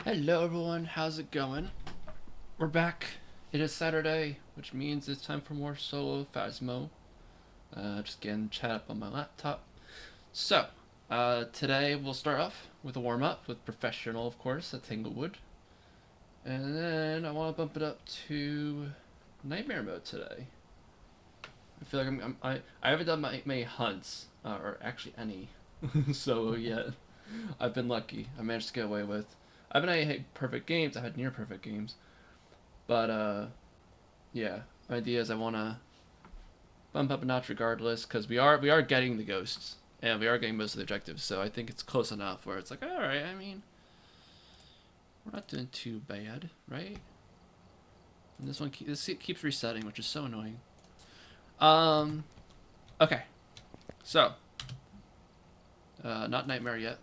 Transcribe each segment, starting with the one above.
Hello everyone, how's it going? We're back. It is Saturday, which means it's time for more solo Phasmo. Just getting chat up on my laptop. So, today we'll start off with a warm up with professional, of course, at Tanglewood. And then I want to bump it up to nightmare mode today. I feel like I haven't done many hunts, or actually any solo yet. I've been lucky. I managed to get away with. I haven't had perfect games. I've had near perfect games. But yeah, my idea is I want to bump up a notch regardless because we are getting the ghosts and we are getting most of the objectives. So I think it's close enough where it's like, all right. I mean, we're not doing too bad, right? And this keeps resetting, which is so annoying. Um, okay, so not nightmare yet.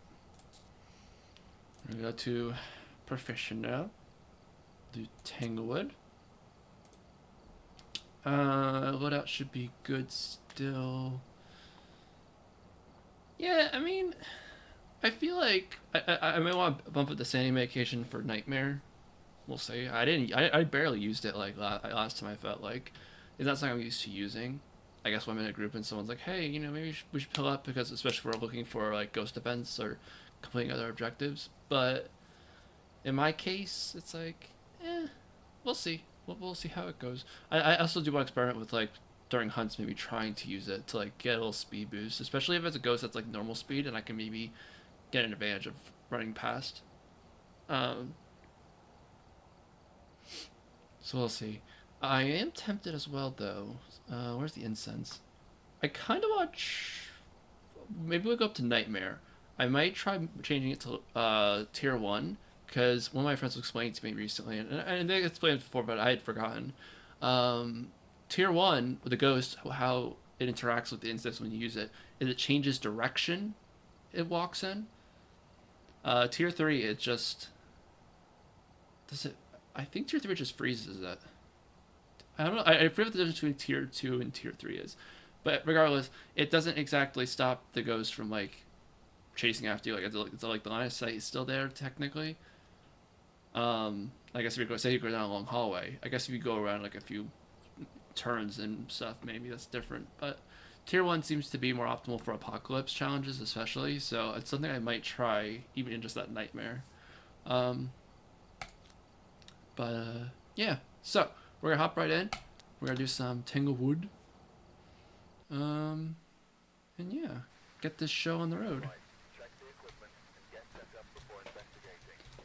We're gonna go to professional. Do Tanglewood. Loadout should be good still. Yeah, I mean, I feel like I might want to bump up the sanity medication for Nightmare. We'll see. I barely used it like last time. I felt like it's not something I'm used to using. I guess when I'm in a group and someone's like, hey, maybe we should pill up because especially if we're looking for like ghost events or completing other objectives. But in my case, it's like, we'll see. We'll see how it goes. I also do want to experiment with like during hunts, maybe trying to use it to like get a little speed boost, especially if it's a ghost that's like normal speed, and I can maybe get an advantage of running past. Um, so we'll see. I am tempted as well, though. Where's the incense? I kind of want. Maybe we'll go up to Nightmare. I might try changing it to tier one because one of my friends was explaining to me recently, and they explained it before, but I had forgotten. Um, tier one with the ghost, how it interacts with the incense when you use it, is it changes direction it walks in. Tier three, it just does it. I think tier three just freezes it. I don't know. I forget what the difference between tier two and tier three is, but regardless, it doesn't exactly stop the ghost from like chasing after you. It's like the line of sight is still there technically. I guess if you go say you go down a long hallway, I guess if you go around like a few turns and stuff, maybe that's different. But tier one seems to be more optimal for apocalypse challenges, especially. So it's something I might try even in just that nightmare. Um, but yeah, so we're gonna hop right in. We're gonna do some Tanglewood. Um, and yeah, get this show on the road.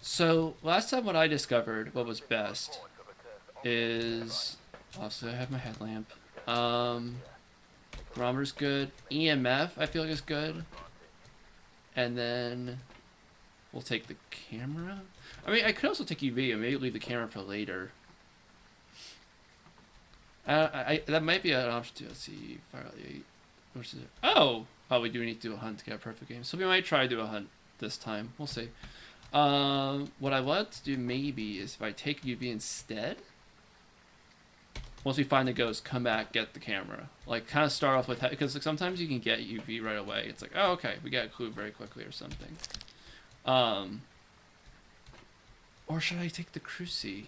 So last time, what I discovered, what was best, is also I have my headlamp. Thermometer's good. EMF I feel like is good, and then we'll take the camera. I mean, I could also take UV and maybe leave the camera for later. That might be an option too. Let's see, fire eight. What's it? Oh, we do need to do a hunt to get a perfect game, so we might try to do a hunt this time. We'll see. What I want to do maybe is if I take UV instead. Once we find the ghost, come back, get the camera. Like, kind of start off with because like, sometimes you can get UV right away. It's like, oh, okay, we get a clue very quickly or something. Or should I take the cruci?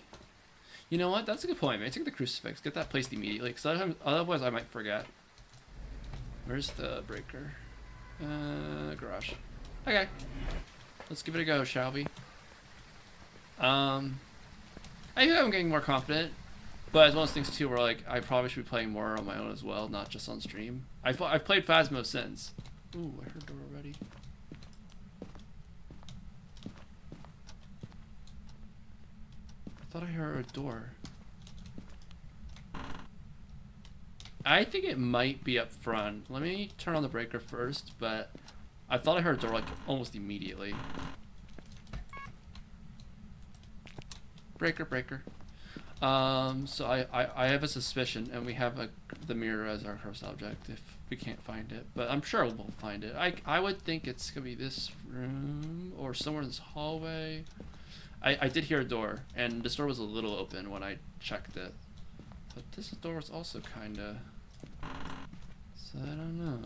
You know what? That's a good point. Maybe take the crucifix. Get that placed immediately. Because otherwise I might forget. Where's the breaker? Garage. Okay. Let's give it a go, shall we? I think I'm getting more confident. But it's one of those things too where like I probably should be playing more on my own as well, not just on stream. I've played Phasmo since. Ooh, I heard door already. I thought I heard a door. I think it might be up front. Let me turn on the breaker first, but I thought I heard a door like almost immediately. Breaker. So I have a suspicion, and we have the mirror as our first object if we can't find it. But I'm sure we'll find it. I would think it's gonna be this room or somewhere in this hallway. I did hear a door, and this door was a little open when I checked it. But this door was also kinda. So I don't know.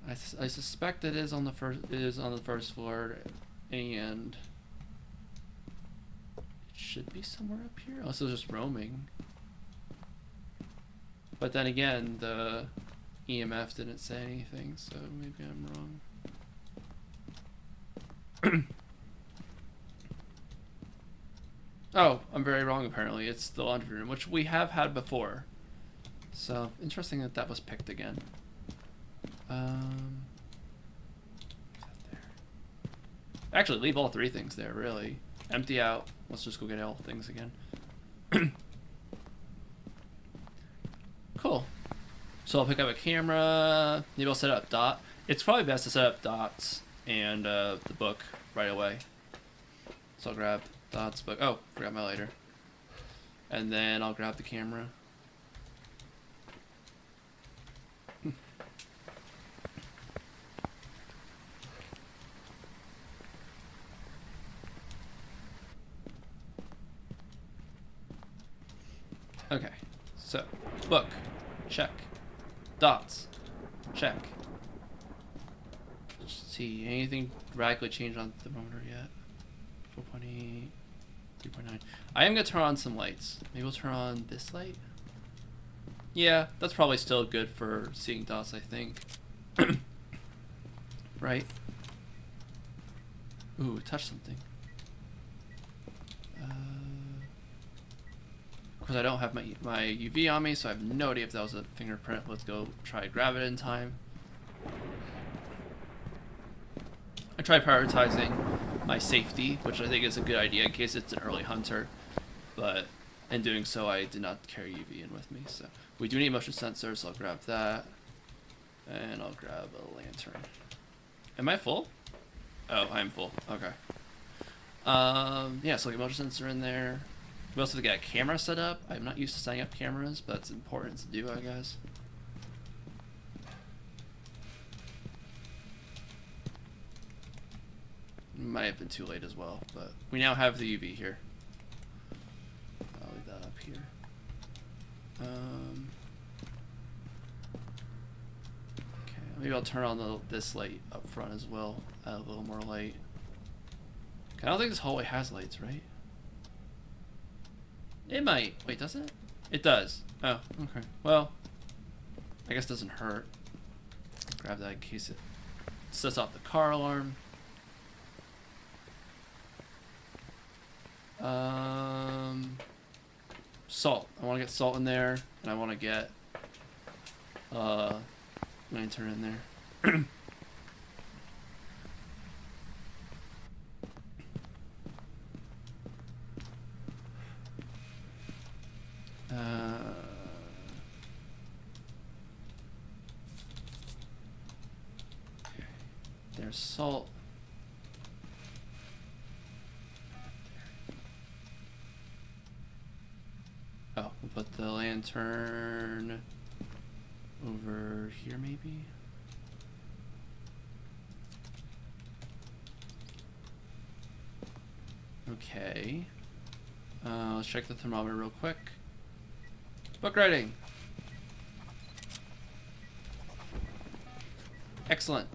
I suspect it is on the first. It is on the first floor. And it should be somewhere up here, unless it was just roaming. But then again, the EMF didn't say anything, so maybe I'm wrong. Oh, I'm very wrong apparently. It's the laundry room, which we have had before. So, interesting that that was picked again. Actually, leave all three things there, really. Empty out. Let's just go get all things again. Cool. So I'll pick up a camera. Maybe I'll set up dot. It's probably best to set up dots and the book right away. So I'll grab dots, book. Oh, forgot my lighter. And then I'll grab the camera. Okay, so book, check. Dots, check. Let's see, anything radically changed on the thermometer yet? 4.8, 3.9. I am gonna turn on some lights. Maybe we'll turn on this light. Yeah, that's probably still good for seeing dots, I think. Right? Ooh, touch something. Because I don't have my UV on me, so I have no idea if that was a fingerprint. Let's go try to grab it in time. I try prioritizing my safety, which I think is a good idea in case it's an early hunter. But in doing so, I did not carry UV in with me. So we do need motion sensors, so I'll grab that. And I'll grab a lantern. Am I full? Oh, I am full. Okay. Yeah, so I'll get motion sensor in there. We also have to get a camera set up. I'm not used to setting up cameras, but it's important to do, I guess. Might have been too late as well, but we now have the UV here. I'll leave that up here. Okay, maybe I'll turn on this light up front as well. Add a little more light. Okay, I don't think this hallway has lights, right? It might. Wait, does it? It does. Oh, okay. Well, I guess it doesn't hurt. Grab that in case it sets off the car alarm. Salt. I want to get salt in there, and I want to get lantern in there. There's salt. Oh, we'll put the lantern over here maybe? Okay. Let's check the thermometer real quick. Book writing. Excellent.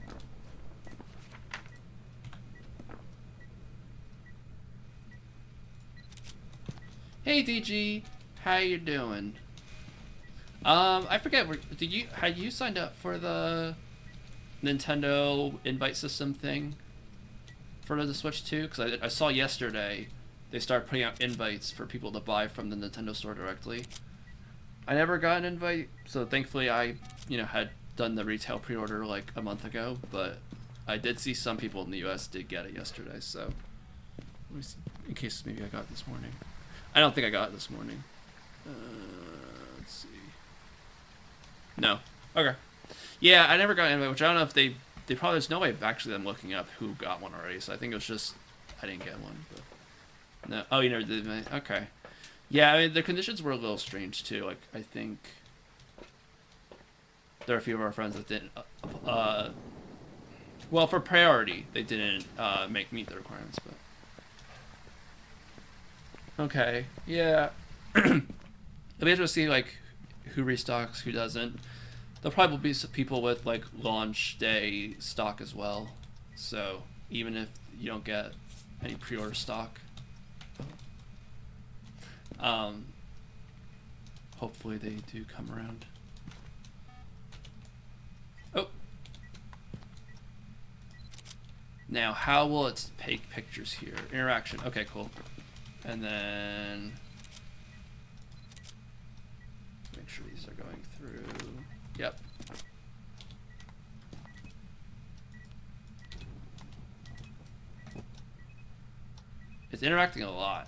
Hey DG, how you doing? I forget. Had you signed up for the Nintendo invite system thing for the Switch 2? Because I saw yesterday they started putting out invites for people to buy from the Nintendo store directly. I never got an invite, so thankfully I, had done the retail pre-order like a month ago. But I did see some people in the U.S. did get it yesterday, so in case maybe I got it this morning. I don't think I got it this morning. Let's see. No. Okay. Yeah, I never got an invite, which I don't know if they probably, there's no way of actually them looking up who got one already, so I think it was just, I didn't get one. But no. Oh, you never did. Okay. Yeah, I mean, the conditions were a little strange, too. Like, I think there are a few of our friends that didn't, well, for priority, they didn't meet the requirements, but. Okay, yeah. It'll be interesting to see, like, who restocks, who doesn't. There'll probably be some people with, like, launch day stock as well. So, even if you don't get any pre-order stock. Hopefully they do come around. Oh. Now, how will it take pictures here? Interaction. Okay, cool. And then make sure these are going through. Yep. It's interacting a lot.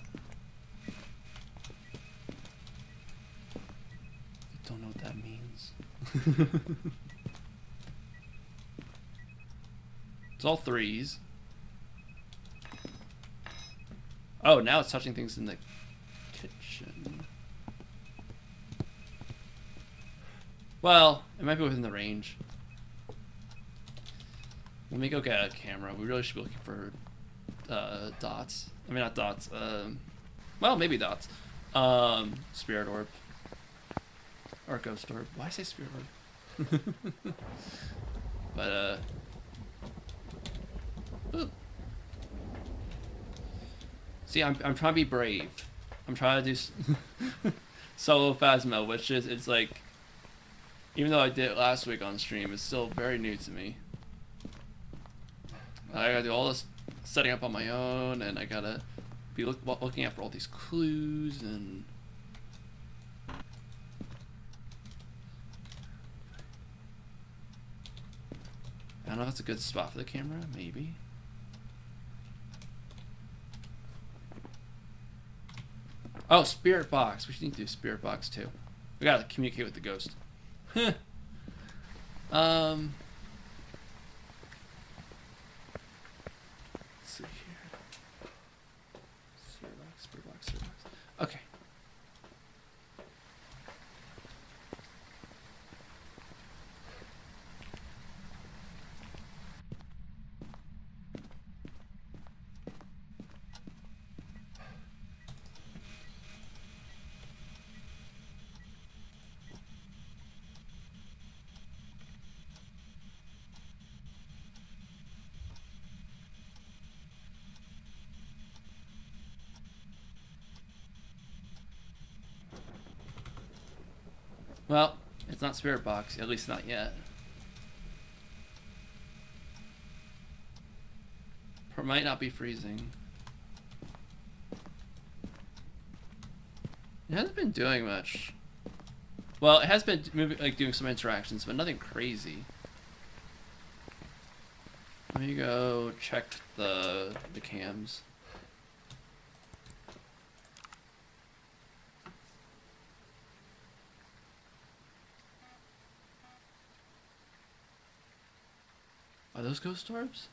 I don't know what that means. It's all threes. Oh, now it's touching things in the kitchen. Well, it might be within the range. Let me go get a camera. We really should be looking for dots. I mean, not dots. Well, maybe dots. Spirit orb. Or ghost orb. Why say spirit orb? But, ooh. See, I'm trying to be brave. I'm trying to do solo Phasmo, which is, it's like, even though I did it last week on stream, it's still very new to me. I gotta do all this setting up on my own, and I gotta be looking out for all these clues, and I don't know if that's a good spot for the camera, maybe. Oh, spirit box. We should need to do spirit box too. We gotta communicate with the ghost. Let's see here. Spirit box, spirit box, spirit box. Okay. Well, it's not spirit box, at least not yet. It might not be freezing. It hasn't been doing much. Well, it has been moving, like doing some interactions, but nothing crazy. Let me go check the cams. Are those ghost orbs?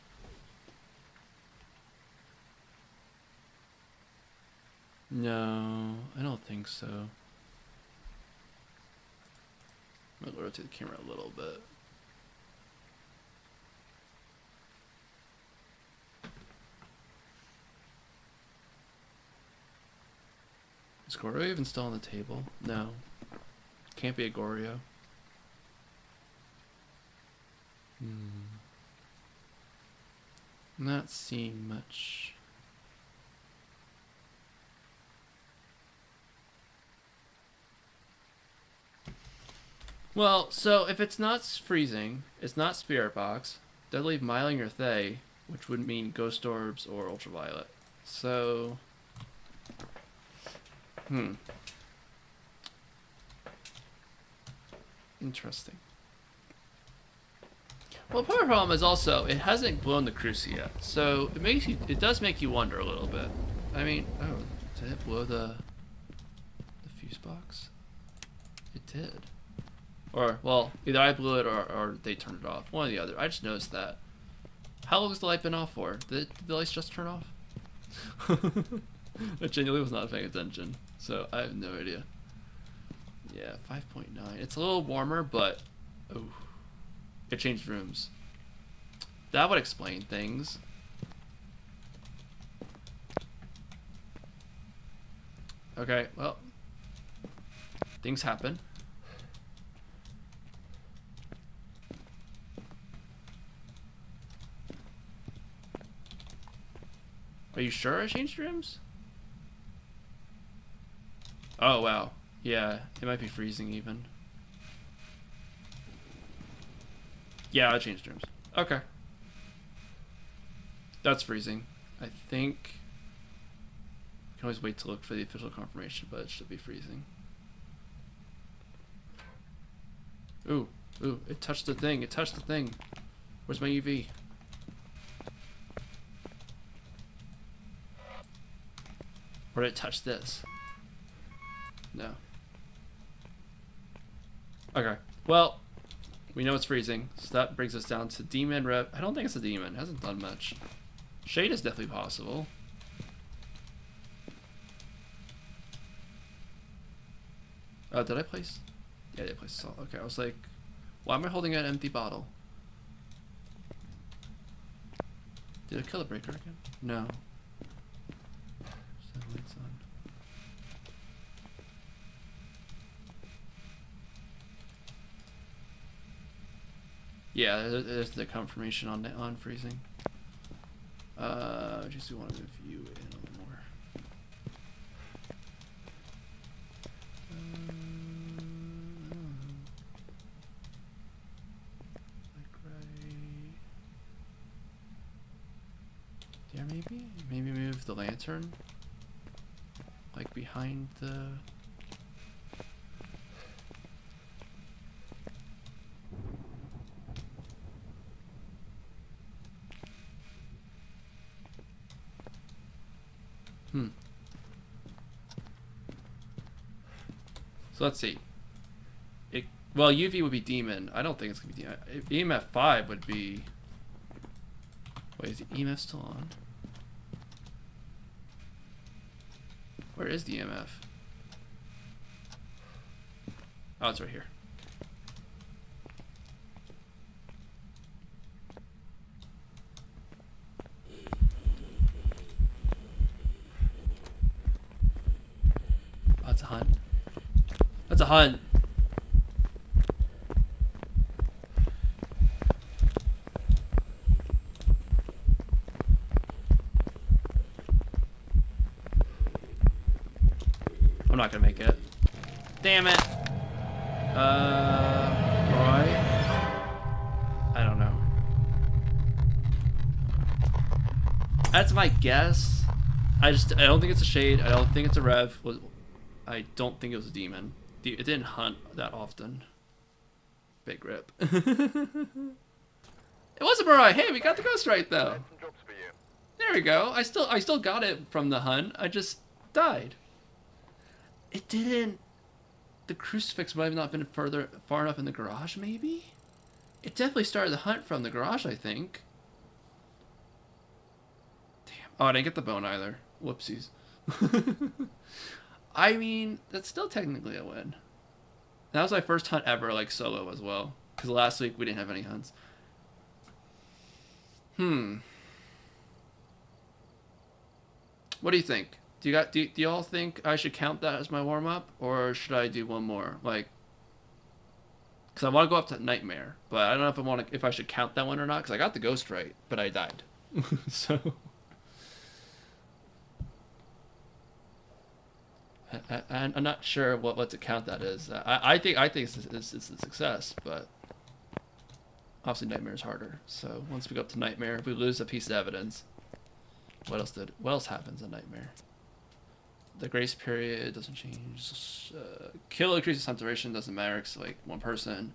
No, I don't think so. I'm gonna rotate the camera a little bit. Is Goryo even still on the table? No. Can't be a Goryo. Not seeing much. Well, so if it's not freezing, it's not spirit box, that'd leave Myling or Thay, which would mean ghost orbs or ultraviolet. So, interesting. Well, part of the problem is also it hasn't blown the cruci yet, so it does make you wonder a little bit. I mean, oh, did it blow the fuse box? It did. Or, well, either I blew it or they turned it off. One or the other. I just noticed that. How long has the light been off for? Did the lights just turn off? I genuinely was not paying attention, so I have no idea. Yeah, 5.9. It's a little warmer, but oh, it changed rooms. That would explain things. Okay, well, things happen. Are you sure I changed rooms? Oh, wow. Yeah, it might be freezing even. Yeah, I changed rooms. Okay. That's freezing. I think... You can always wait to look for the official confirmation, but it should be freezing. Ooh, ooh, it touched the thing. It touched the thing. Where's my UV? Or did it touch this? No. Okay. Well, we know it's freezing, so that brings us down to demon rep. I don't think it's a demon. It hasn't done much. Shade is definitely possible. Did I place? Yeah, I did place salt. Okay, I was like, why am I holding an empty bottle? Did I kill the breaker again? No. Set lights on. Yeah, there's the confirmation on freezing. Just want to view it in a little more. Like right. Yeah, maybe move the lantern, like behind the. So let's see. Well, UV would be demon. I don't think it's gonna be demon. EMF 5 would be. Wait, is the EMF still on? Where is the EMF? Oh, it's right here. Oh, it's a hunt. That's a hunt. I'm not gonna make it. Damn it. Roy? I don't know. That's my guess. I don't think it's a shade. I don't think it's a rev. I don't think it was a demon. It didn't hunt that often. Big rip. It was a Mariah. Hey, we got the ghost right though. There we go. I still got it from the hunt. I just died. It didn't. The crucifix might have not been far enough in the garage, maybe? It definitely started the hunt from the garage, I think. Damn. Oh, I didn't get the bone either. Whoopsies. I mean, that's still technically a win. That was my first hunt ever, like, solo as well. Because last week we didn't have any hunts. What do you think? Do y'all think I should count that as my warm-up? Or should I do one more? Like, because I want to go up to Nightmare. But I don't know if I should count that one or not. Because I got the ghost right, but I died. So... I'm not sure what to count that as. I think it's a success, but obviously Nightmare is harder. So once we go up to Nightmare, if we lose a piece of evidence, what else happens in Nightmare? The grace period doesn't change. Kill increases time duration, doesn't matter. It's like one person.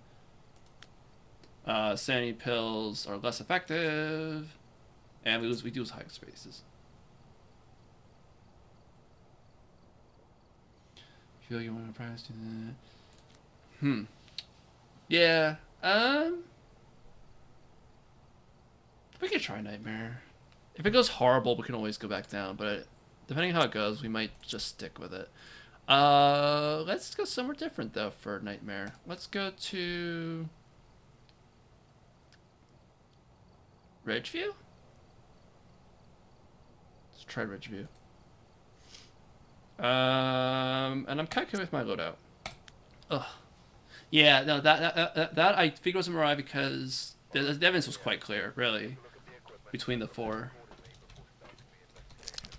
Sanity pills are less effective, and we do lose high spaces. Feel you want to practice do that? Yeah. We could try Nightmare. If it goes horrible, we can always go back down. But depending on how it goes, we might just stick with it. Let's go somewhere different though for Nightmare. Let's go to Ridgeview. Let's try Ridgeview. And I'm kind of good with my loadout. Ugh. Yeah, no, that I figured was a Mariah because the evidence was quite clear, really, between the four.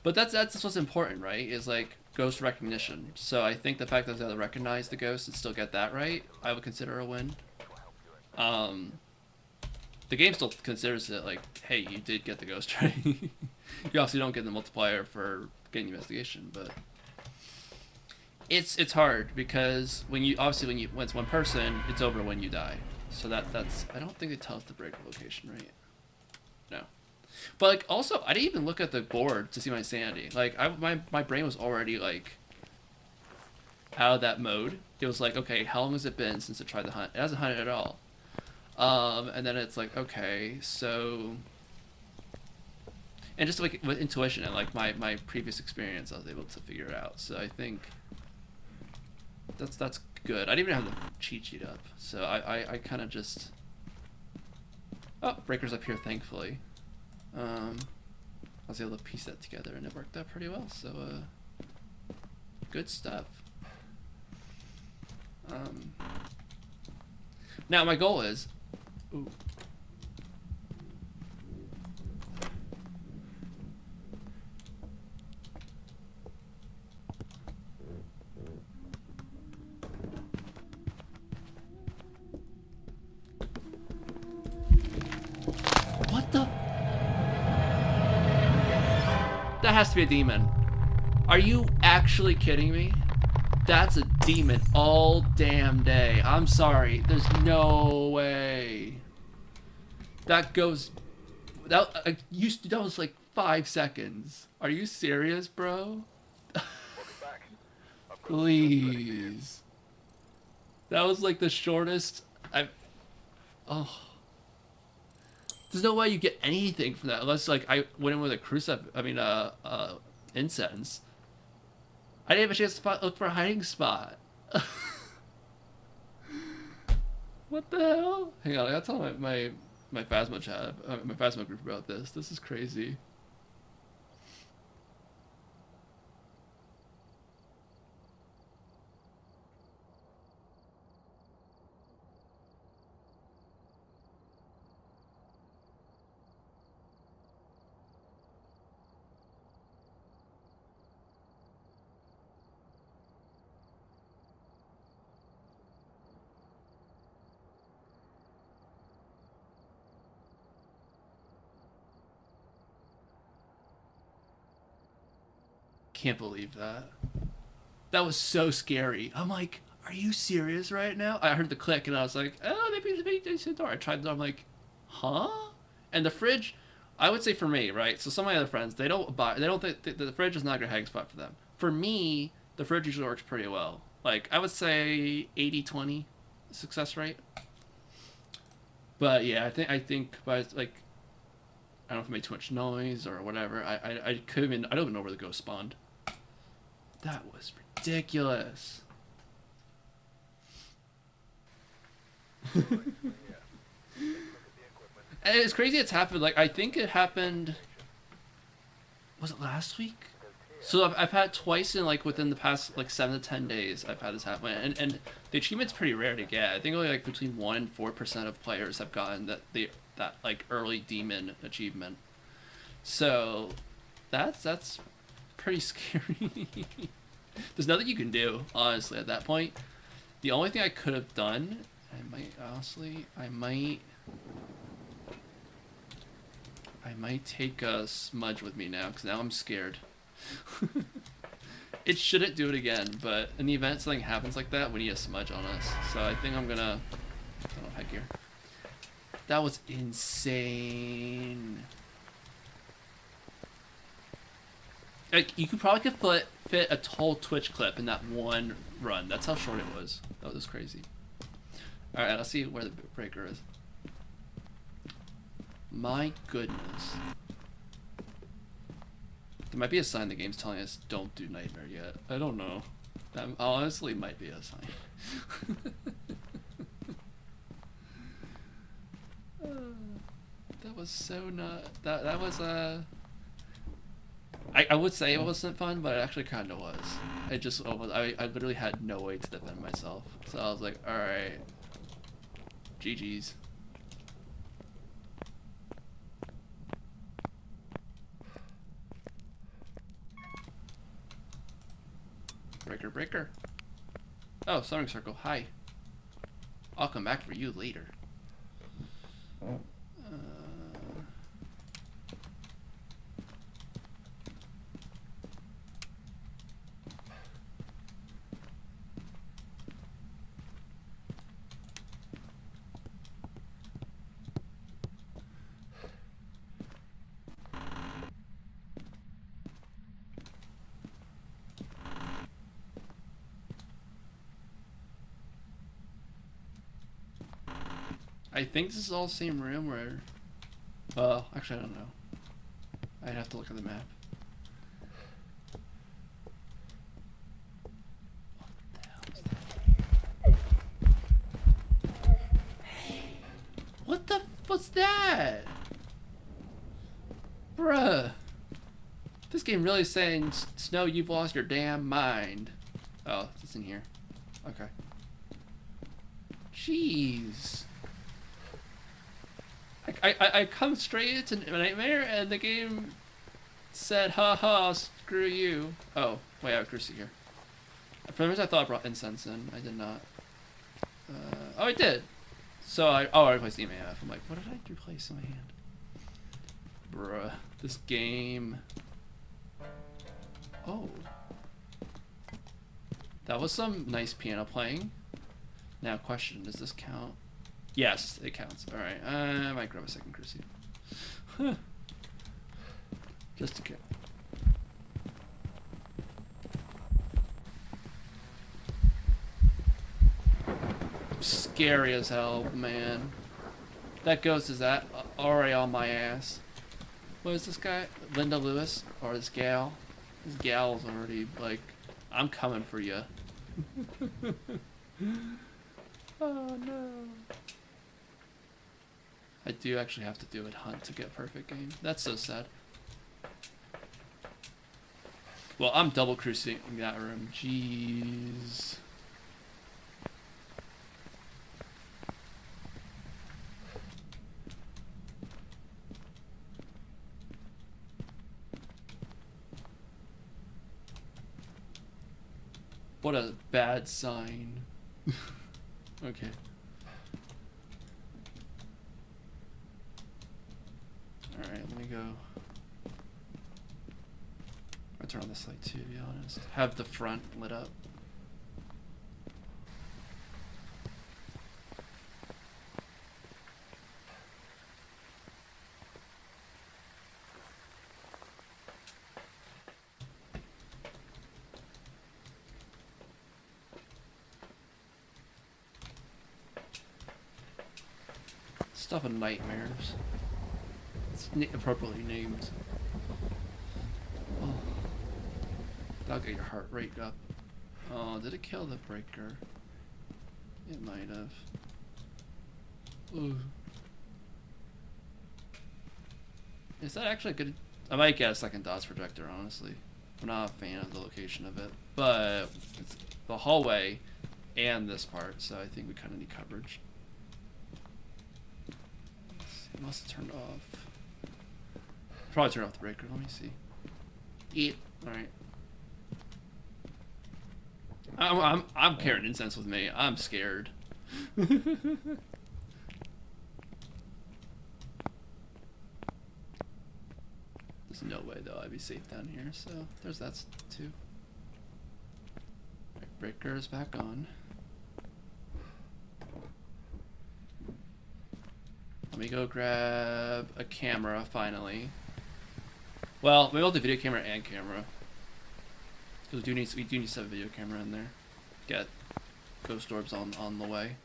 But that's what's important, right? Is like ghost recognition. So I think the fact that they recognize the ghost and still get that right, I would consider a win. The game still considers it like, hey, you did get the ghost right. You obviously don't get the multiplier for getting the investigation, but it's hard because when it's one person, it's over when you die. So that's I don't think they tell us the breaker location, right? No. But like also, I didn't even look at the board to see my sanity. Like my brain was already like out of that mode. It was like, okay, how long has it been since it tried the hunt? It hasn't hunted at all. And then it's like, okay, so, and just like with intuition and like my previous experience, I was able to figure it out. So I think that's good. I didn't even have the cheat sheet up, so I kind of just, oh, breaker's up here, thankfully. I was able to piece that together and it worked out pretty well. So good stuff. Now my goal is, ooh. What the? That has to be a demon. Are you actually kidding me? That's a demon all damn day. I'm sorry. There's no way. That goes... That was like 5 seconds. Are you serious, bro? Please. That was like the shortest I've... Oh. There's no way you get anything from that unless like I went in with a incense. I didn't have a chance to look for a hiding spot. What the hell? Hang on, I gotta tell my Phasmo chat, my Phasmo group about this. This is crazy. Can't believe that. That was so scary. I'm like, are you serious right now? I heard the click and I was like, oh, they the door. I tried the door. I'm like, huh? And the fridge, I would say for me, right? So some of my other friends, they don't think the fridge is not a good hiding spot for them. For me, the fridge usually works pretty well. Like, I would say 80-20 success rate. But yeah, I think by like, I don't know if it made too much noise or whatever. I could have been, I don't even know where the ghost spawned. That was ridiculous. And it's crazy it's happened. Like, I think it happened, was it last week? So I've had twice in like within the past like 7 to 10 days I've had this happen, and the achievement's pretty rare to get. I think only like between 1% and 4% of players have gotten that like early demon achievement. So that's pretty scary. There's nothing you can do, honestly, at that point. The only thing I could have done, I might take a smudge with me now, because now I'm scared. It shouldn't do it again, but in the event something happens like that, we need a smudge on us. So I think I'm gonna... I don't know, headgear. That was insane. Like, you could probably fit a whole Twitch clip in that one run. That's how short it was. That was crazy. Alright, let's see where the breaker is. My goodness. There might be a sign the game's telling us don't do nightmare yet. I don't know. That honestly might be a sign. That was so not... That was I would say it wasn't fun, but it actually kind of was. It just I literally had no way to defend myself. So I was like, alright. GG's. Breaker, breaker. Oh, summoning circle. Hi. I'll come back for you later. I think this is all the same room where... Well, actually I don't know. I'd have to look at the map. What the... What's that? Bruh. This game really saying, Snow, you've lost your damn mind. Oh, it's in here. Okay. Jeez. I come straight into Nightmare and the game said, haha, screw you. Oh, wait, I have a crucifix here. For some reason I thought I brought incense in. I did not. Oh, I did. So I replaced the EMF. I'm like, what did I replace in my hand? Bruh, this game. Oh. That was some nice piano playing. Now question, does this count? Yes, it counts. Alright, I might grab a second crucifix. Just to get. Scary as hell, man. That ghost is already on my ass. What is this guy? Linda Lewis? Or this gal? This gal is already like, I'm coming for you. Oh no. I do actually have to do a hunt to get perfect game. That's so sad. Well, I'm double cruising that room. Jeez. What a bad sign. Okay. Alright, let me go. I'll turn on this light too, to be honest. Have the front lit up. Stuff of nightmares. It's appropriately named. Oh. That'll get your heart rate up. Oh, did it kill the breaker? It might have. Ooh. Is that actually a good... I might get a second DOS projector, honestly. I'm not a fan of the location of it. But it's the hallway and this part, so I think we kind of need coverage. It must have turned off. Probably turned off the breaker. Let me see. Eat. Alright. I'm carrying incense with me. I'm scared. There's no way though I'd be safe down here, so there's that too. Right, breaker is back on. Let me go grab a camera finally. Well, maybe I'll do video camera and camera. Because we do need to have a video camera in there. Get ghost orbs on the way.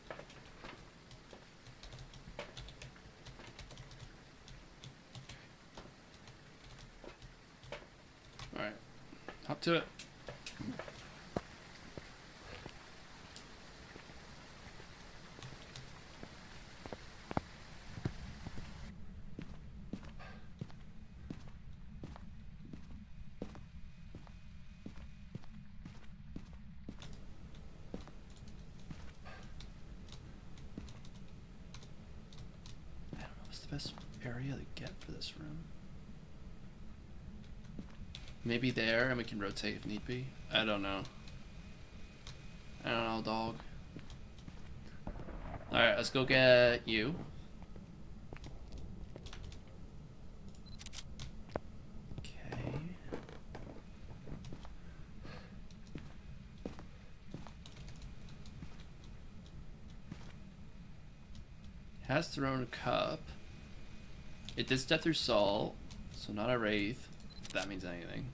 Alright. Hop to it. Best area to get for this room. Maybe there, and we can rotate if need be. I don't know. I don't know, dog. Alright, let's go get you. Okay. Has thrown a cup. It did step through Saul, so not a wraith, if that means anything.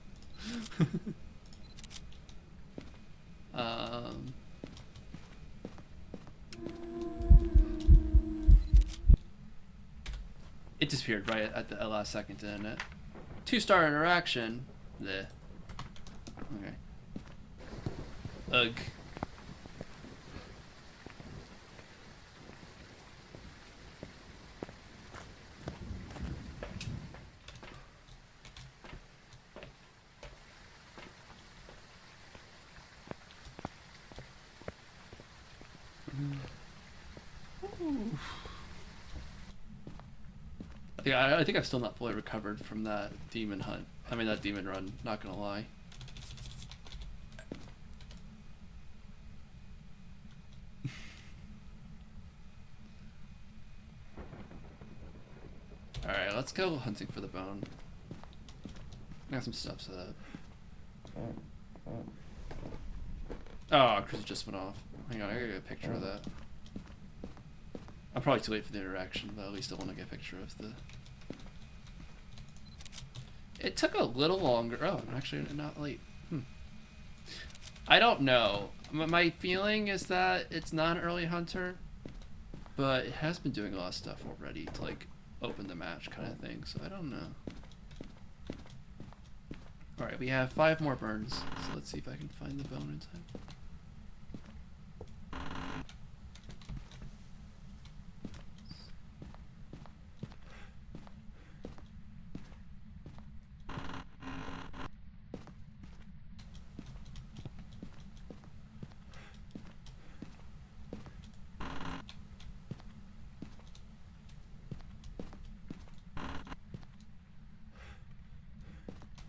It disappeared right at the last second, didn't it? 2-star interaction. Bleh. Okay. Ugh. I think I've still not fully recovered from that demon hunt. I mean, that demon run, not gonna lie. Alright, let's go hunting for the bone. I got some stuff set up. Oh, Chris just went off. Hang on, I gotta get a picture of that. I'm probably too late for the interaction, but at least I want to get a picture of the... It took a little longer. Oh, I'm actually not late. I don't know. My feeling is that it's not an early hunter, but it has been doing a lot of stuff already to like open the match kind of thing, so I don't know. Alright, we have 5 more burns, so let's see if I can find the bone in time.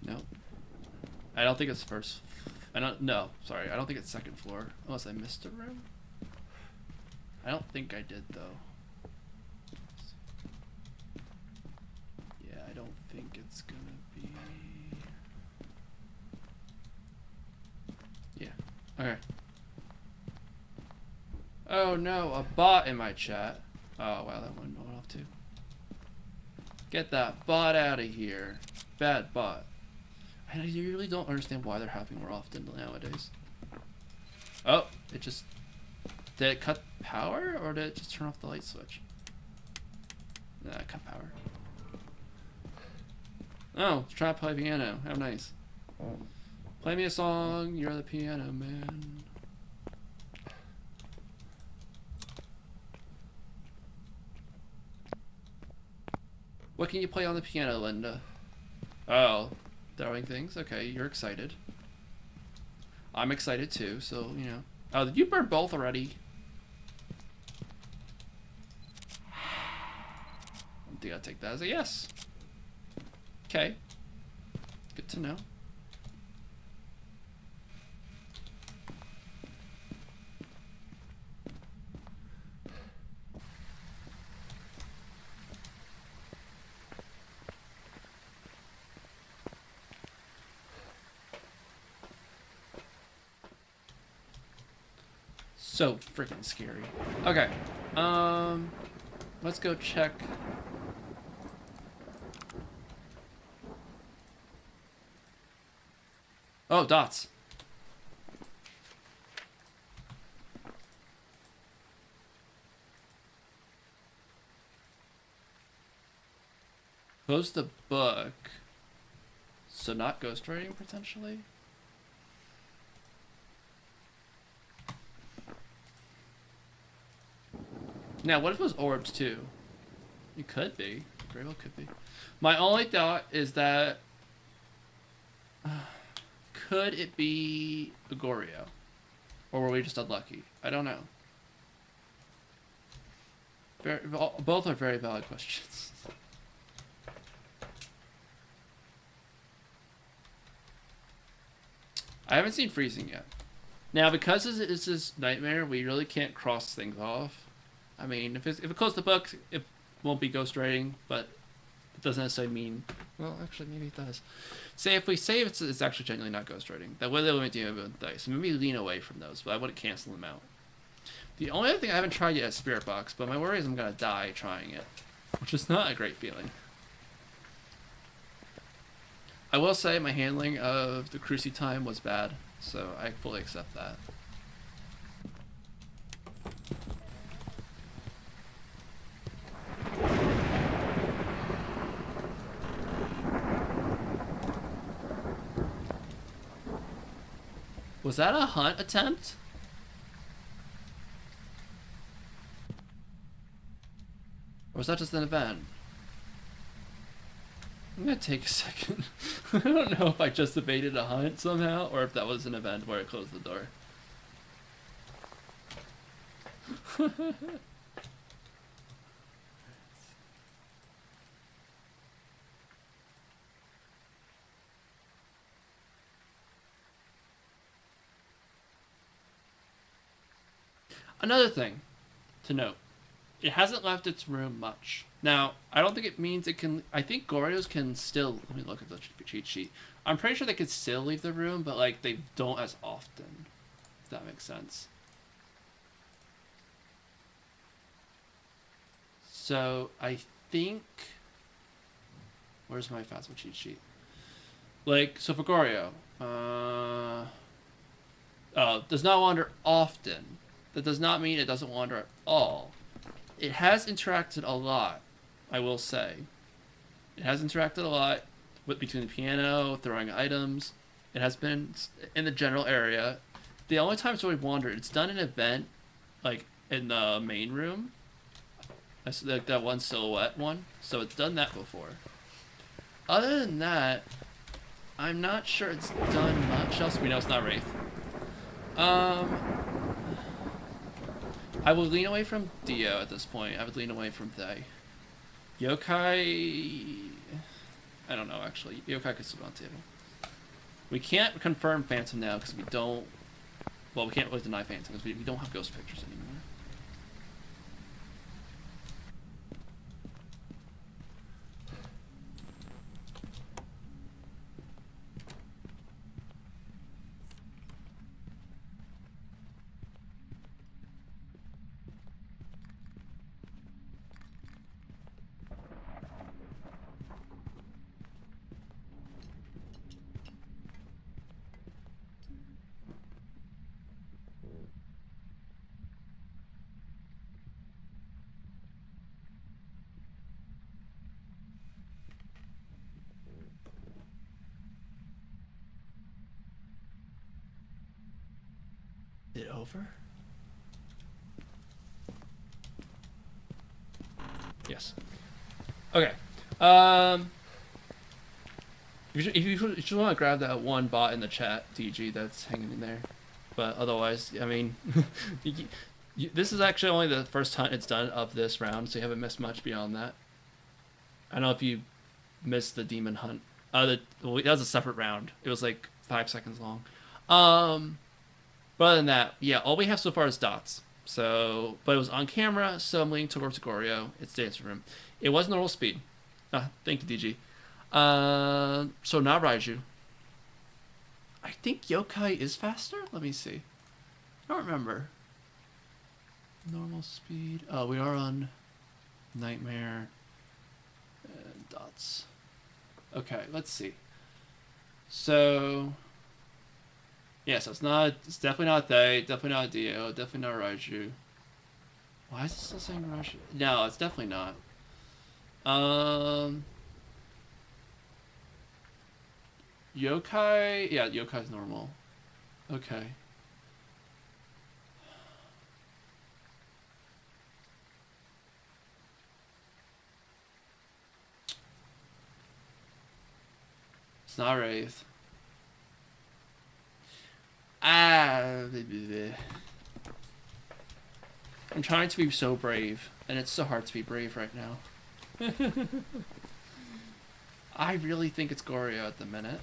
Nope. I don't think it's first. No, sorry. I don't think it's second floor. Unless I missed a room. I don't think I did, though. Yeah, I don't think it's gonna be... Yeah. Okay. Oh no, a bot in my chat. Oh wow, that one went off too. Get that bot out of here. Bad bot. I really don't understand why they're happening more often nowadays. Oh, it just... Did it cut power, or did it just turn off the light switch? Nah, it cut power. Oh, it's trying to play piano. How nice. Play me a song, you're the piano man. What can you play on the piano, Linda? Oh, throwing things? Okay, you're excited. I'm excited too, so, you know. Oh, did you burn both already? I think I'll take that as a yes. Okay. Good to know. So freaking scary. Okay. Let's go check. Oh, dots. Close the book. So not ghostwriting potentially? Now, what if it was orbs too? It could be. Very well could be. My only thought is that could it be Agorio? Or were we just unlucky? I don't know. Both are very valid questions. I haven't seen freezing yet. Now, because it's this nightmare, we really can't cross things off. I mean, if it closes the book, it won't be ghostwriting, but it doesn't necessarily mean. Well, actually, maybe it does. Say if we say it's actually genuinely not ghostwriting, that would limit the amount of dice. So maybe lean away from those, but I wouldn't cancel them out. The only other thing I haven't tried yet is Spirit Box, but my worry is I'm gonna die trying it, which is not a great feeling. I will say my handling of the cruci time was bad, so I fully accept that. Was that a hunt attempt? Or was that just an event? I'm gonna take a second. I don't know if I just evaded a hunt somehow, or if that was an event where it closed the door. Another thing to note. It hasn't left its room much. Now, I don't think it means it can... I think Goryo's can still... Let me look at the cheat sheet. I'm pretty sure they could still leave the room, but, like, they don't as often. If that makes sense. So, I think... Where's my Phasmo cheat sheet? Like, so for Goryo... does not wander often. That does not mean it doesn't wander at all. It has interacted a lot, I will say. It has interacted a lot between the piano, throwing items. It has been in the general area. The only times where we've wandered, it's done an event, like in the main room. That's like that one silhouette one. So it's done that before. Other than that, I'm not sure it's done much else. We know it's not Wraith. I would lean away from Dio at this point. I would lean away from they. Yokai... I don't know, actually. Yokai could still be on the table. We can't confirm Phantom now because we don't... Well, we can't really deny Phantom because we don't have ghost pictures anymore. It over? Yes. Okay. If you just want to grab that one bot in the chat, DG, that's hanging in there. But otherwise, I mean, this is actually only the first hunt it's done of this round, so you haven't missed much beyond that. I don't know if you missed the demon hunt. That was a separate round. It was like 5 seconds long. But other than that, yeah, all we have so far is dots. So, but it was on camera, so I'm leaning towards Goryo. It's dance room. It was normal speed. Thank you, DG. So not Raiju. I think Yokai is faster? Let me see. I don't remember. Normal speed. Oh, we are on Nightmare and dots. Okay, let's see. So... yeah, so it's definitely not they, definitely not Dio, definitely not Raiju. Why is it still saying Raiju? No, it's definitely not. Yokai, yeah, Yokai's normal. Okay. It's not Wraith. I'm trying to be so brave, and it's so hard to be brave right now. I really think it's Goryo at the minute.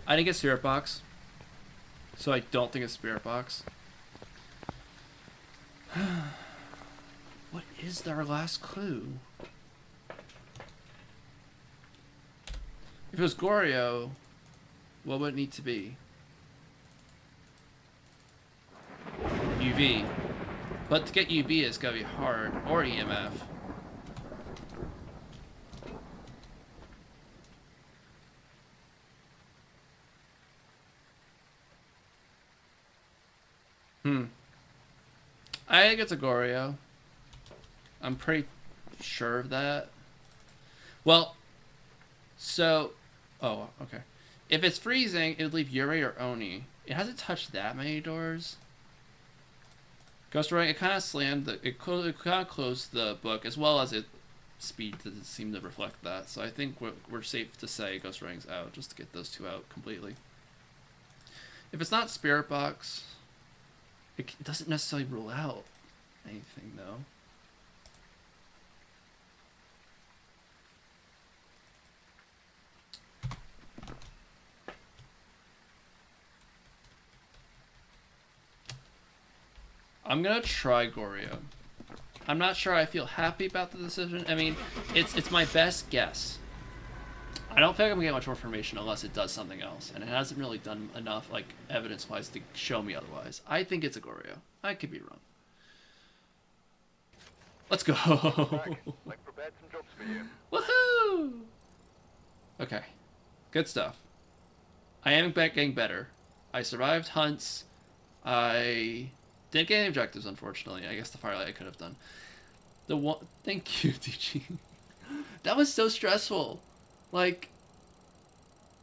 I didn't get Spirit Box, so I don't think it's Spirit Box. What is our last clue? If it was Goryo, what would it need to be? UV. But to get UV, it's gotta be hard. Or EMF. I think it's a Goryo. I'm pretty sure of that. Well, so... Oh, okay. If it's freezing, it would leave Yuri or Oni. It hasn't touched that many doors. Ghost Ring, it kind of slammed it kind of closed the book, as well as its speed doesn't seem to reflect that. So I think we're safe to say Ghost Ring's out, just to get those two out completely. If it's not Spirit Box, it doesn't necessarily rule out anything, though. I'm gonna try Goryo. I'm not sure I feel happy about the decision. I mean, it's my best guess. I don't think I'm gonna get much more information unless it does something else, and it hasn't really done enough, like, evidence-wise to show me otherwise. I think it's a Goryo. I could be wrong. Let's go. Woohoo! Okay, good stuff. I am getting better. I survived hunts. I didn't get any objectives, unfortunately. I guess the firelight I could have done. The one, thank you, DG. That was so stressful. Like,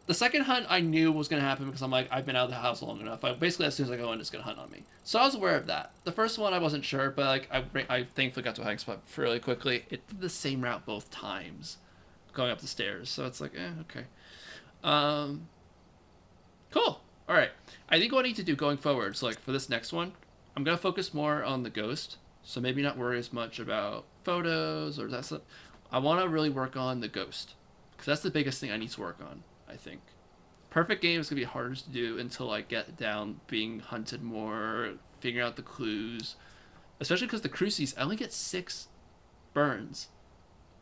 the second hunt I knew was gonna happen because I'm like, I've been out of the house long enough. Basically, as soon as I go in, it's gonna hunt on me. So I was aware of that. The first one I wasn't sure, but like I thankfully got to a hiding spot fairly quickly. It did the same route both times, going up the stairs. So it's like, okay. Cool. All right. I think what I need to do going forward, so like for this next one, I'm gonna focus more on the ghost. So maybe not worry as much about photos or that stuff. I want to really work on the ghost because that's the biggest thing I need to work on. I think perfect game is gonna be harder to do until I get down being hunted more, figuring out the clues, especially because the crucies I only get 6 burns,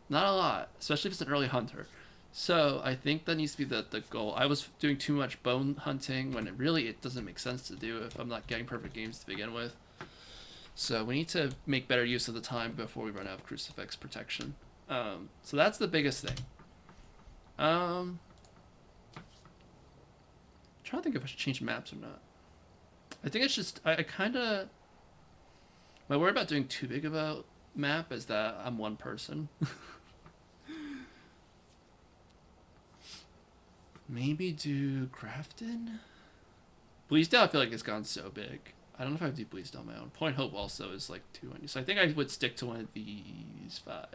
not a lot, especially if it's an early hunter. So I think that needs to be the goal. I was doing too much bone hunting when it doesn't make sense to do if I'm not getting perfect games to begin with. So we need to make better use of the time before we run out of crucifix protection. So that's the biggest thing. I'm trying to think if I should change maps or not. I think it's just I kind of my worry about doing too big of a map is that I'm one person. Maybe do Grafton? Bleasdale I feel like it's gone so big. I don't know if I would do Bleasdale on my own. Point Hope also is like 200. So I think I would stick to one of these 5.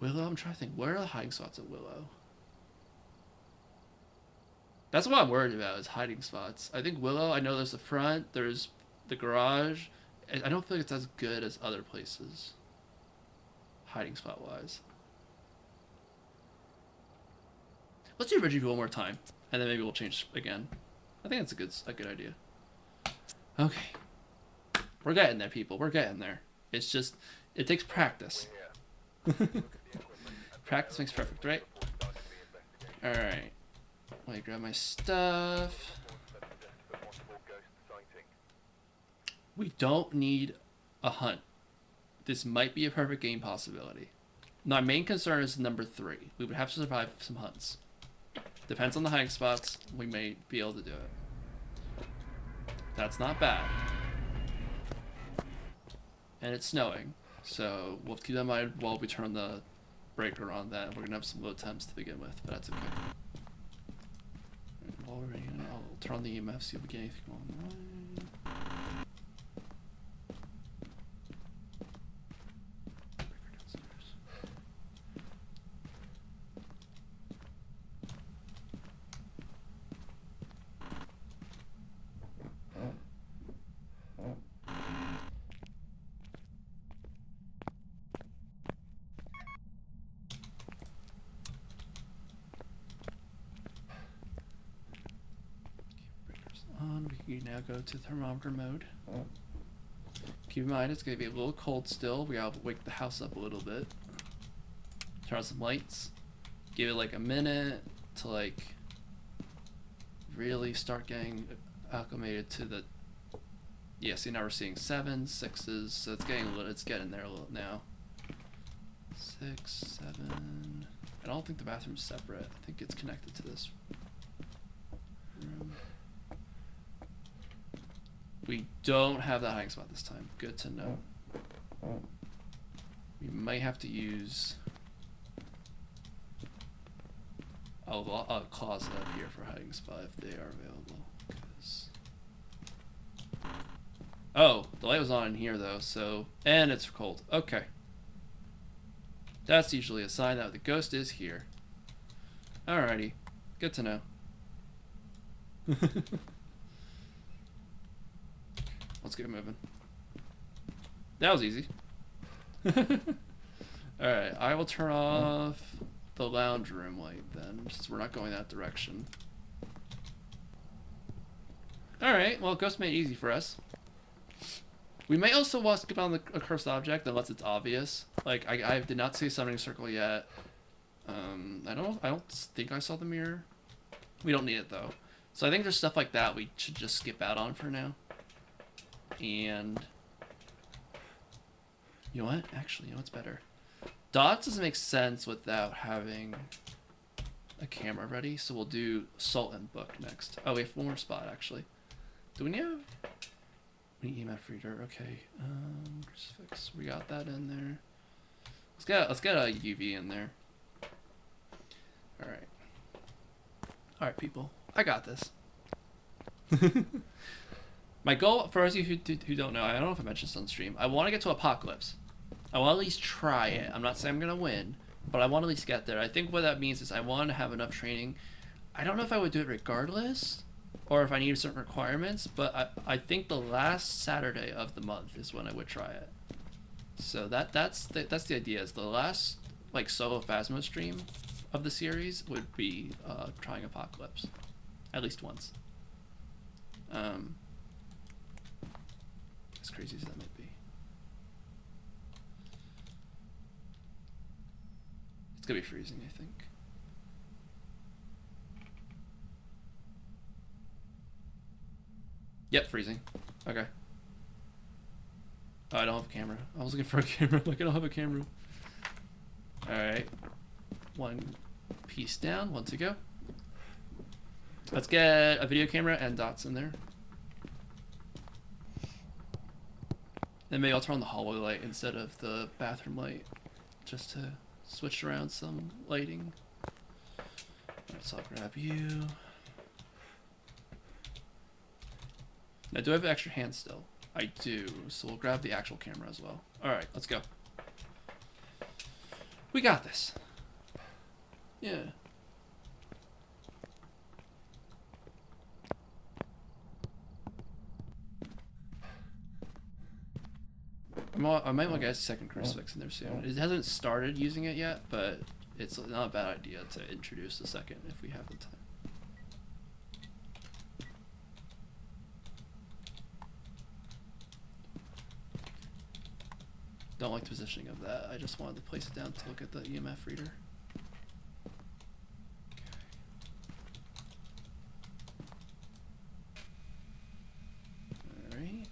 Willow, I'm trying to think. Where are the hiding spots at Willow? That's what I'm worried about is hiding spots. I think Willow, I know there's the front, there's the garage. I don't feel like it's as good as other places. Hiding spot wise. Let's do Reggie one more time, and then maybe we'll change again. I think that's a good idea. Okay. We're getting there, people. We're getting there. It's just, it takes practice. Practice makes perfect, right? Alright. Let me grab my stuff. We don't need a hunt. This might be a perfect game possibility. My main concern is number 3. We would have to survive some hunts. Depends on the hiding spots. We may be able to do it. That's not bad. And it's snowing. So we'll keep that in mind while we turn the breaker on that. We're going to have some low temps to begin with, but that's okay. Already, I'll turn on the EMF, see if we get anything online. we now go to thermometer mode. Keep in mind it's gonna be a little cold still. We gotta wake the house up a little bit. Turn on some lights. Give it like a minute to like really start getting acclimated to the. Yeah, see now we're seeing 7s, 6s, so it's getting there a little now. 6, 7. I don't think the bathroom's separate. I think it's connected to this room. We don't have that hiding spot this time. Good to know. We might have to use a closet out here for hiding spot if they are available. Oh, the light was on in here though, so and it's cold. Okay. That's usually a sign that the ghost is here. Alrighty. Good to know. Let's get moving. That was easy. Alright, I will turn off the lounge room light then, since we're not going that direction. Alright, well, ghost made it easy for us. We may also want to skip on a cursed object unless it's obvious. Like I did not see a summoning circle yet. I don't think I saw the mirror. We don't need it though. So I think there's stuff like that we should just skip out on for now. And you know what? Actually, you know what's better? Dots doesn't make sense without having a camera ready. So we'll do Salt and Book next. Oh, we have one more spot actually. Do we have? EMF reader, okay. Crucifix, we got that in there. Let's get a UV in there. All right, people, I got this. My goal, for those of you who don't know, I don't know if I mentioned this on stream. I want to get to Apocalypse. I want to at least try it. I'm not saying I'm gonna win, but I want to at least get there. I think what that means is I want to have enough training. I don't know if I would do it regardless, or if I need certain requirements, but I think the last Saturday of the month is when I would try it. So that's the idea. Is the last like solo Phasmo stream of the series would be trying Apocalypse, at least once. As crazy as that might be, it's gonna be freezing, I think. Yep, freezing. Okay. Oh, I don't have a camera. I was looking for a camera. Like, I don't have a camera. Alright. One piece down. One to go. Let's get a video camera and dots in there. Then maybe I'll turn on the hallway light instead of the bathroom light. Just to switch around some lighting. Alright, so I'll grab you. Now, do I have an extra hand still? I do, so we'll grab the actual camera as well. Alright, let's go. We got this. Yeah. I might want to get a second crucifix in there soon. It hasn't started using it yet, but it's not a bad idea to introduce the second if we have the time. Don't like the positioning of that. I just wanted to place it down to look at the EMF reader. Alright.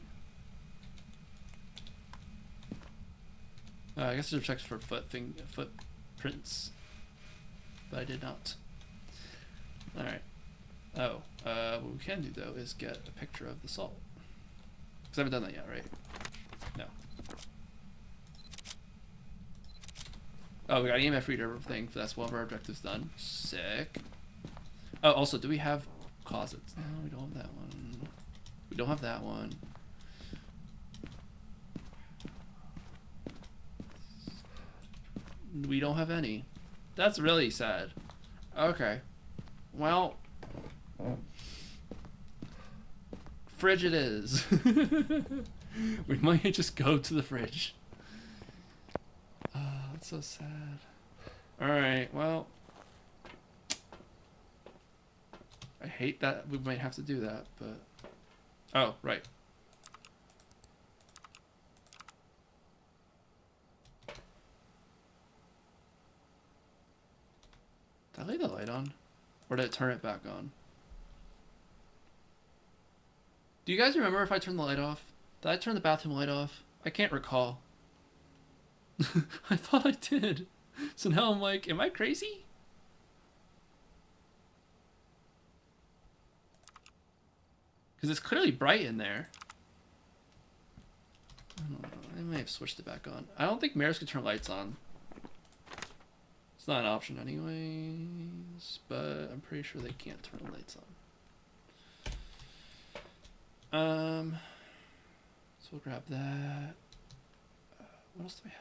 I guess I should have checked for footprints, but I did not. Alright. Oh, what we can do though is get a picture of the salt. Because I haven't done that yet, right? No. Oh, we got an EMF reader thing. That's one of our objectives done. Sick. Oh, also, do we have closets? No, we don't have that one. We don't have that one. We don't have any. That's really sad. Okay. Well, fridge it is. We might just go to the fridge. That's so sad. Alright, well, I hate that we might have to do that, but Oh, right. Did I leave the light on? Or did it turn it back on? Do you guys remember if I turned the light off? Did I turn the bathroom light off? I can't recall. I thought I did. So now I'm like, am I crazy? Because it's clearly bright in there. I don't know. I may have switched it back on. I don't think mirrors can turn lights on. It's not an option anyways, but I'm pretty sure they can't turn the lights on. So we'll grab that. What else do we have?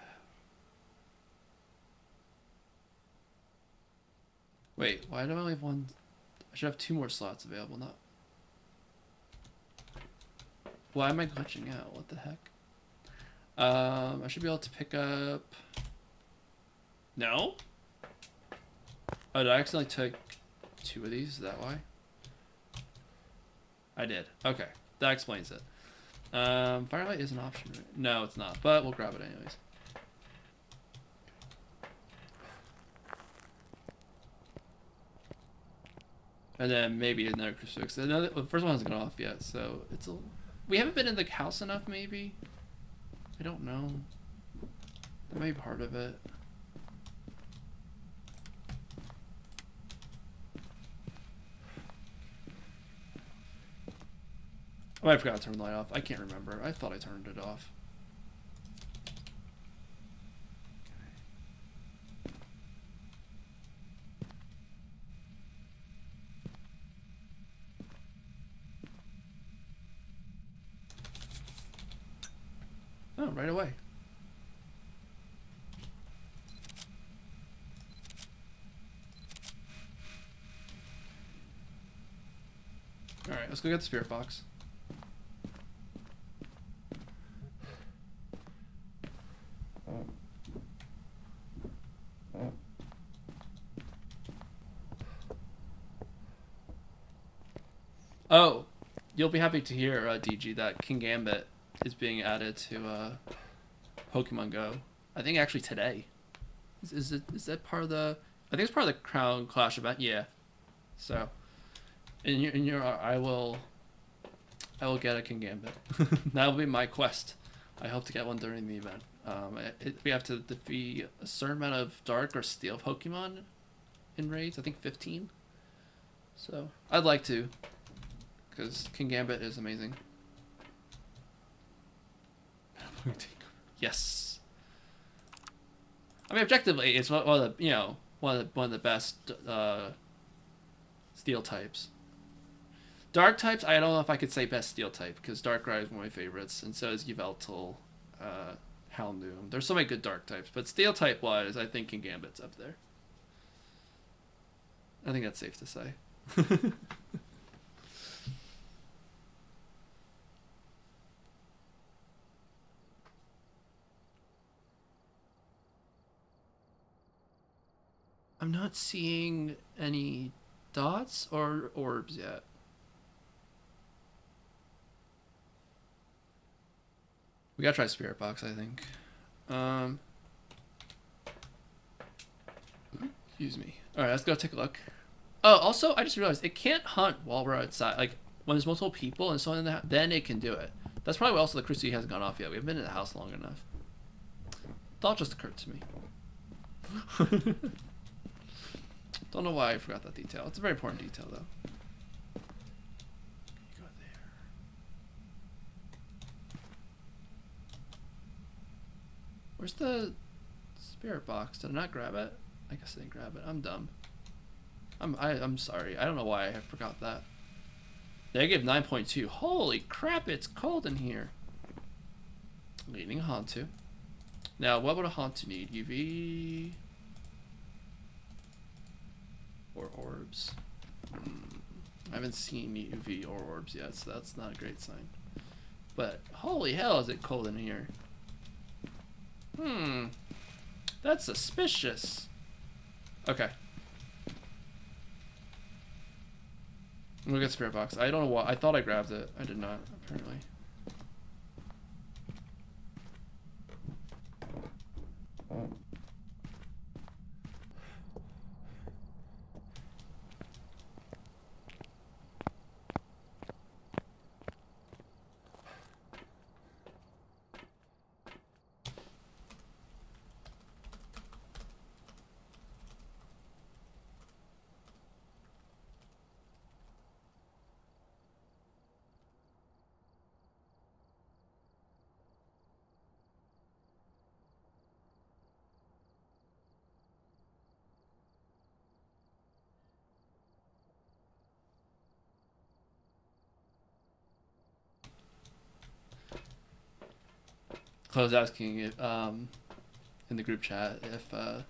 Wait, why do I only have one? I should have 2 more slots available, not... Why am I glitching out? What the heck? I should be able to pick up... No? Oh, did I accidentally take 2 of these? Is that why? I did. Okay. That explains it. Firelight is an option, right? No, it's not, but we'll grab it anyways. And then maybe another crucifix. The first one hasn't gone off yet, so it's a... We haven't been in the house enough, maybe? I don't know. That may be part of it. Oh, I forgot to turn the light off. I can't remember. I thought I turned it off. Oh, right away. Alright, let's go get the spirit box. Oh, you'll be happy to hear, DG, that King Gambit is being added to Pokemon Go. I think actually today. Is that part of the? I think it's part of the Crown Clash event. Yeah. So, I will get a King Gambit. That'll be my quest. I hope to get one during the event. We have to defeat a certain amount of Dark or Steel Pokemon in raids. I think 15. So I'd like to, because King Gambit is amazing. Yes. I mean, objectively, it's one of the one of the best Steel types. Dark types, I don't know if I could say best Steel type, because Darkrai is one of my favorites, and so is Yveltal, Houndoom. There's so many good Dark types, but Steel type wise, I think King Gambit's up there. I think that's safe to say. I'm not seeing any dots or orbs yet. We gotta try Spirit Box, I think. Excuse me. Alright, let's go take a look. Oh, also, I just realized it can't hunt while we're outside. Like, when there's multiple people and so on, then it can do it. That's probably why also the crucifix hasn't gone off yet. We haven't been in the house long enough. Thought just occurred to me. Don't know why I forgot that detail. It's a very important detail, though. Go there. Where's the spirit box? Did I not grab it? I guess I didn't grab it. I'm dumb. I'm sorry. I don't know why I forgot that. Negative 9.2. Holy crap! It's cold in here. Leading Hantu. Now, what would a Hantu need? UV. Or orbs. I haven't seen UV or orbs yet, so that's not a great sign. But holy hell, is it cold in here? That's suspicious. Okay. We'll get spirit box. I don't know why. I thought I grabbed it. I did not, apparently. I was asking if, in the group chat if the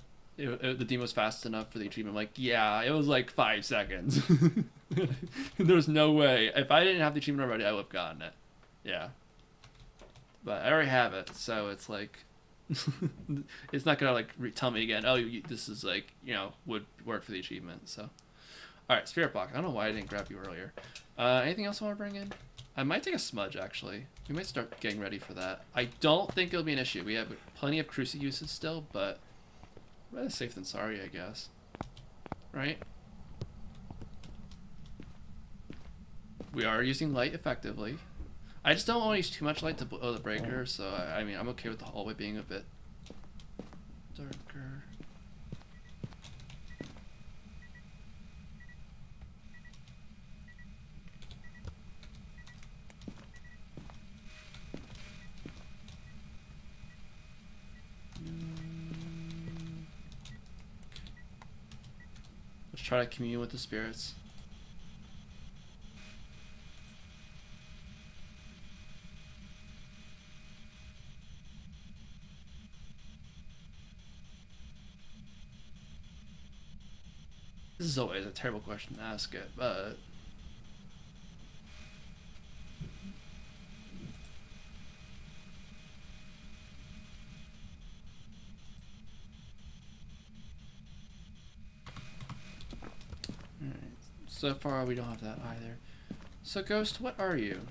demo was fast enough for the achievement. I'm like, yeah, it was like 5 seconds. There's no way. If I didn't have the achievement already, I would have gotten it. Yeah. But I already have it, so it's like, it's not gonna like tell me again. Oh, this is like, you know, would work for the achievement. So, all right, spirit box. I don't know why I didn't grab you earlier. Anything else I want to bring in? I might take a smudge, actually. We might start getting ready for that. I don't think it'll be an issue. We have plenty of cruci uses still, but rather safe than sorry, I guess. Right? We are using light effectively. I just don't want to use too much light to blow the breaker, so I mean, I'm okay with the hallway being a bit darker. Let's try to commune with the spirits. This is always a terrible question to ask it, but alright. So far we don't have that either. So Ghost, what are you?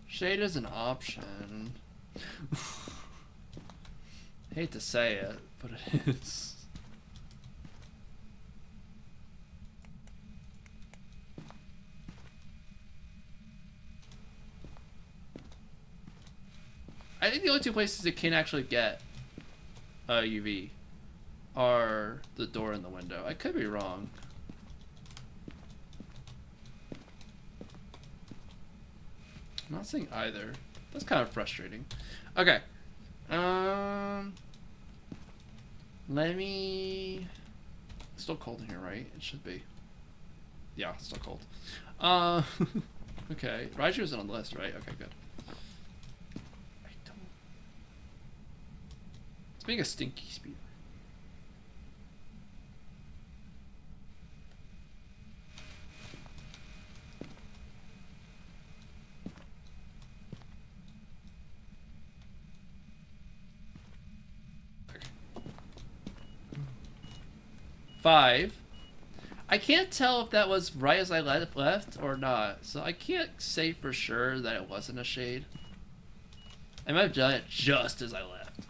Shade is an option. Hate to say it, but it is. I think the only two places it can actually get UV are the door and the window. I could be wrong. I'm not saying either. That's kind of frustrating. Okay. Let me... It's still cold in here, right? It should be. Yeah, it's still cold. Okay. Raiju isn't on the list, right? Okay, good. I don't... It's being a stinky speeder. Five. I can't tell if that was right as I left or not, so I can't say for sure that it wasn't a shade. I might have done it just as I left.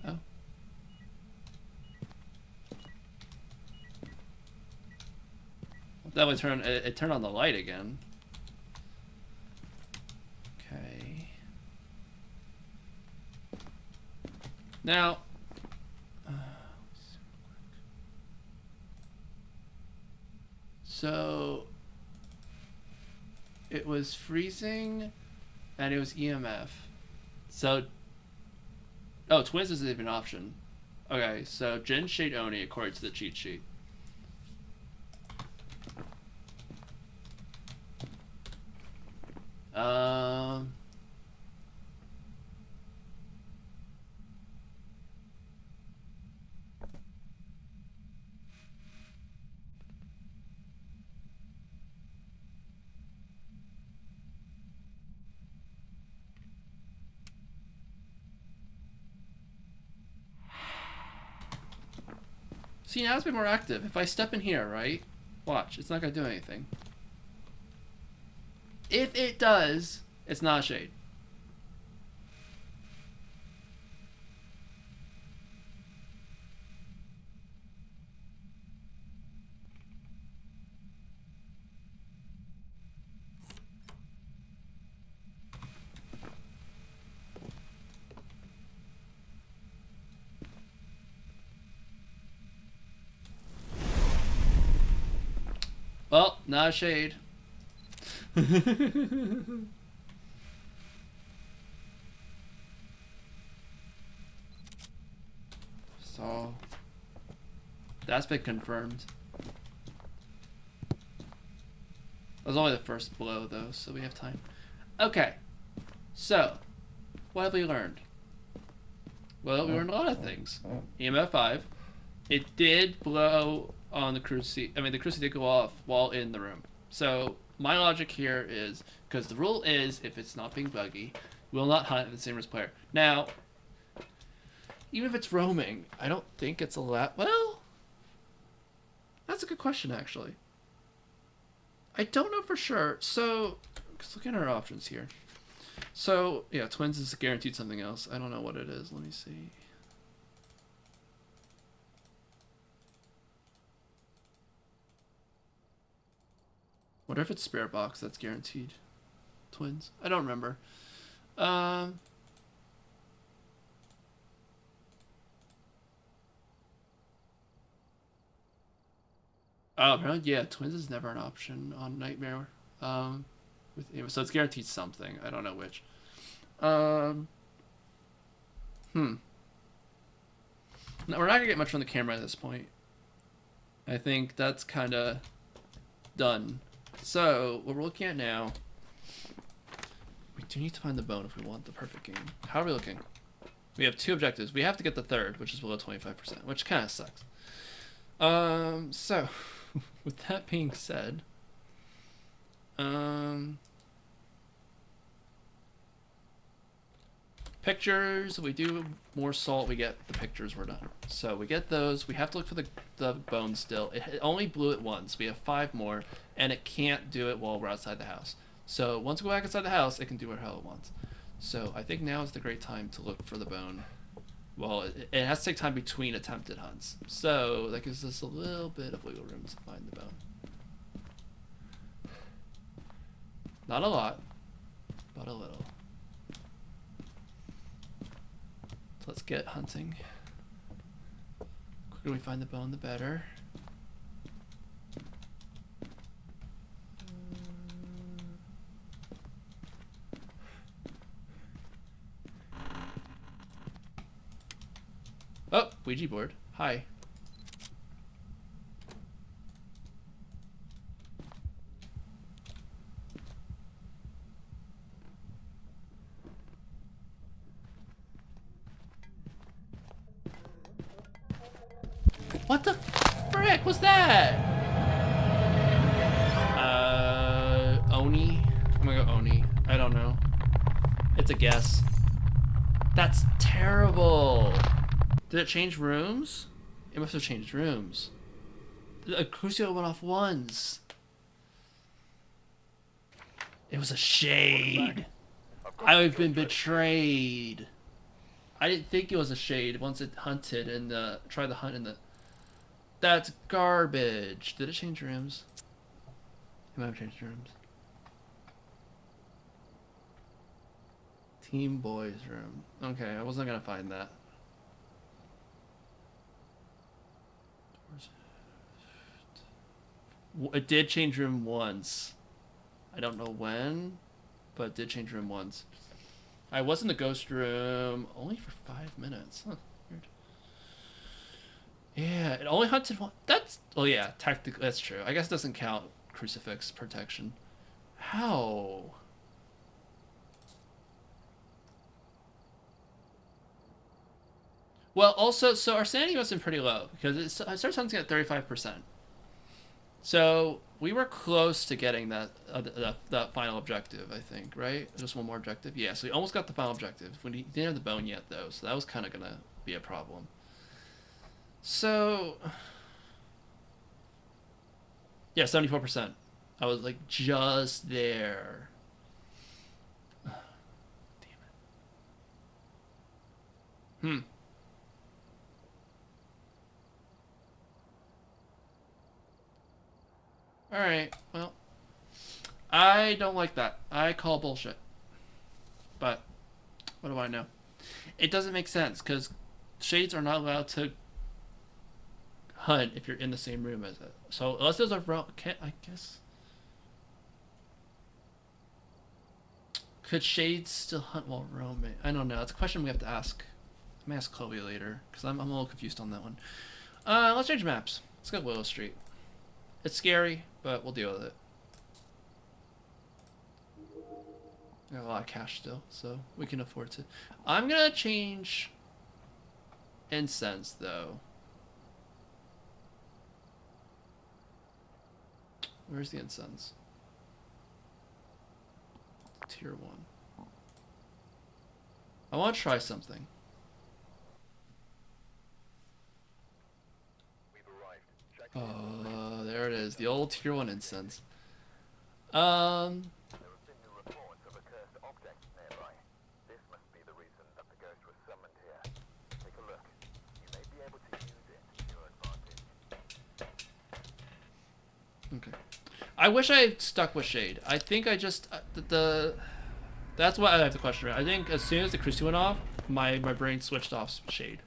Oh. That would turn it turned on the light again. Okay. Now. So it was freezing and it was EMF. So twins isn't even an option. Okay, so Jin Shade Oni according to the cheat sheet. See, now it's been more active. If I step in here, right? Watch, it's not gonna do anything. If it does, it's not a shade. Well, not a shade. So, that's been confirmed. That was only the first blow, though, so we have time. Okay, so, what have we learned? Well, we learned a lot of things. EMF 5. It did blow on the cruci. I mean, the cruci did go off while in the room. So, my logic here is, because the rule is, if it's not being buggy, we will not hunt the same as player. Now, even if it's roaming, I don't think it's allowed. Well, that's a good question, actually. I don't know for sure. So, let's look at our options here. So, yeah, twins is guaranteed something else. I don't know what it is. Let me see. What if it's spirit box that's guaranteed? Twins? I don't remember. Oh, apparently, yeah, twins is never an option on Nightmare. So it's guaranteed something. I don't know which. No, we're not gonna get much from the camera at this point. I think that's kind of done. So what we're looking at now, we do need to find the bone if we want the perfect game. How are we looking? We have 2 objectives. We have to get the third, which is below 25%, which kind of sucks. So with that being said, pictures, we do more salt, we get the pictures, we're done. So we get those, we have to look for the bone still. It only blew it once, we have 5 more, and it can't do it while we're outside the house. So once we go back inside the house, it can do what hell it wants. So I think now is the great time to look for the bone. Well, it has to take time between attempted hunts. So that gives us a little bit of wiggle room to find the bone. Not a lot, but a little. So let's get hunting. The quicker we find the bone, the better. Oh, Ouija board. Hi. What the frick was that? Oni? I'm gonna go Oni. I don't know. It's a guess. That's terrible. Did it change rooms? It must have changed rooms. The Crucio went off once. It was a shade. I've been betrayed. I didn't think it was a shade once it hunted and tried to hunt in the... That's garbage. Did it change rooms? It might have changed rooms. Team boys room. Okay, I wasn't gonna find that. It did change room once. I don't know when, but it did change room once. I was in the ghost room only for 5 minutes. Huh, weird. Yeah, it only hunted one. That's... Oh yeah, tactically, that's true. I guess it doesn't count crucifix protection. How? Well, also, so our sanity must have been pretty low, because it starts hunting at 35%. So we were close to getting that final objective, I think, right? Just one more objective. Yeah, so we almost got the final objective. We didn't have the bone yet, though, so that was kind of gonna be a problem. So Yeah, 74%. I was like just there. Damn it. Hmm. Alright, well. I don't like that. I call bullshit. But, what do I know? It doesn't make sense, because shades are not allowed to hunt if you're in the same room as it. So, unless there's a can't I guess. Could shades still hunt while roaming? I don't know. That's a question we have to ask. I'm gonna ask Chloe later, because I'm a little confused on that one. Let's change maps. Let's go Willow Street. It's scary, but we'll deal with it. We got a lot of cash still, so we can afford to. I'm gonna change incense though. Where's the incense? Tier 1. I want to try something. Oh, there it is. The old tier 1 incense. Okay. I wish I had stuck with Shade. I think I just that's why I have the question. Right? I think as soon as the Christie went off, my brain switched off Shade.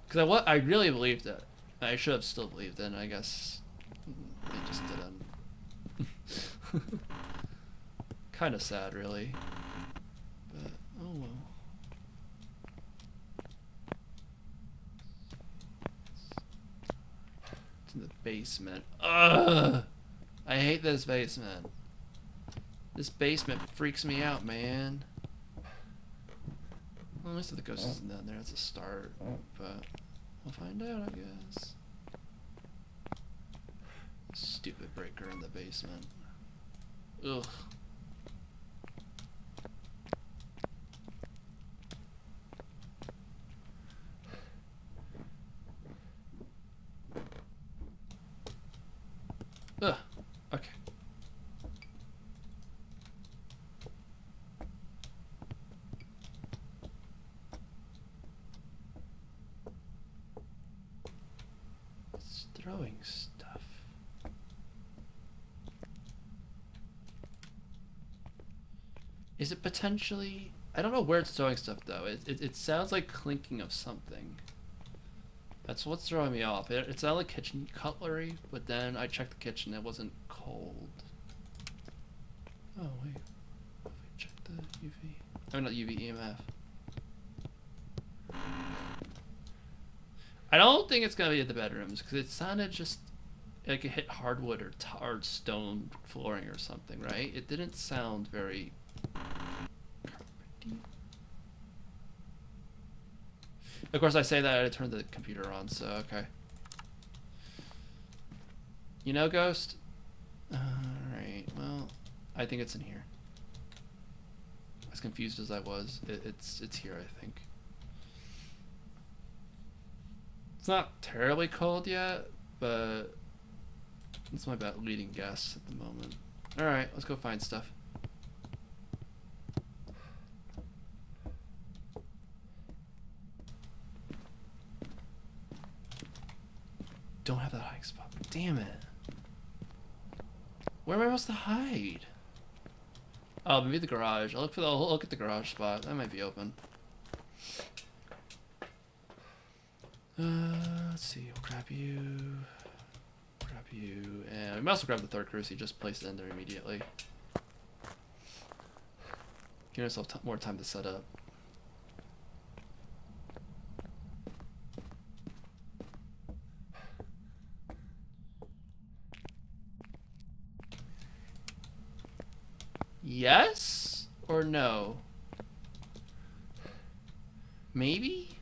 Because I really believed it. I should have still believed it, and I guess it just didn't. Kind of sad, really. But, oh well. It's in the basement. Ugh! I hate this basement. This basement freaks me out, man. Well, at least if the ghost isn't down there, that's a start. But we'll find out, I guess. Stupid breaker in the basement. Ugh. Ugh. Okay. It's throwing stuff. Is it potentially... I don't know where it's throwing stuff, though. It sounds like clinking of something. That's what's throwing me off. It sounded like kitchen cutlery, but then I checked the kitchen. It wasn't cold. Oh, wait. If we check the UV... Oh, not UV, EMF. I don't think it's going to be at the bedrooms, because it sounded just like it hit hardwood or hard stone flooring or something, right? It didn't sound very... carpety. Of course, I say that I turned the computer on, so okay. You know, Ghost? Alright, well, I think it's in here. As confused as I was, it's here, I think. It's not terribly cold yet, but that's my leading guess at the moment. Alright, let's go find stuff. Don't have that hiding spot. Damn it. Where am I supposed to hide? Oh, maybe the garage. I'll look at the garage spot. That might be open. Let's see. We'll grab you. Grab you. And we might also grab the third cruci. Just place it in there immediately. Give yourself more time to set up. Yes or no? Maybe?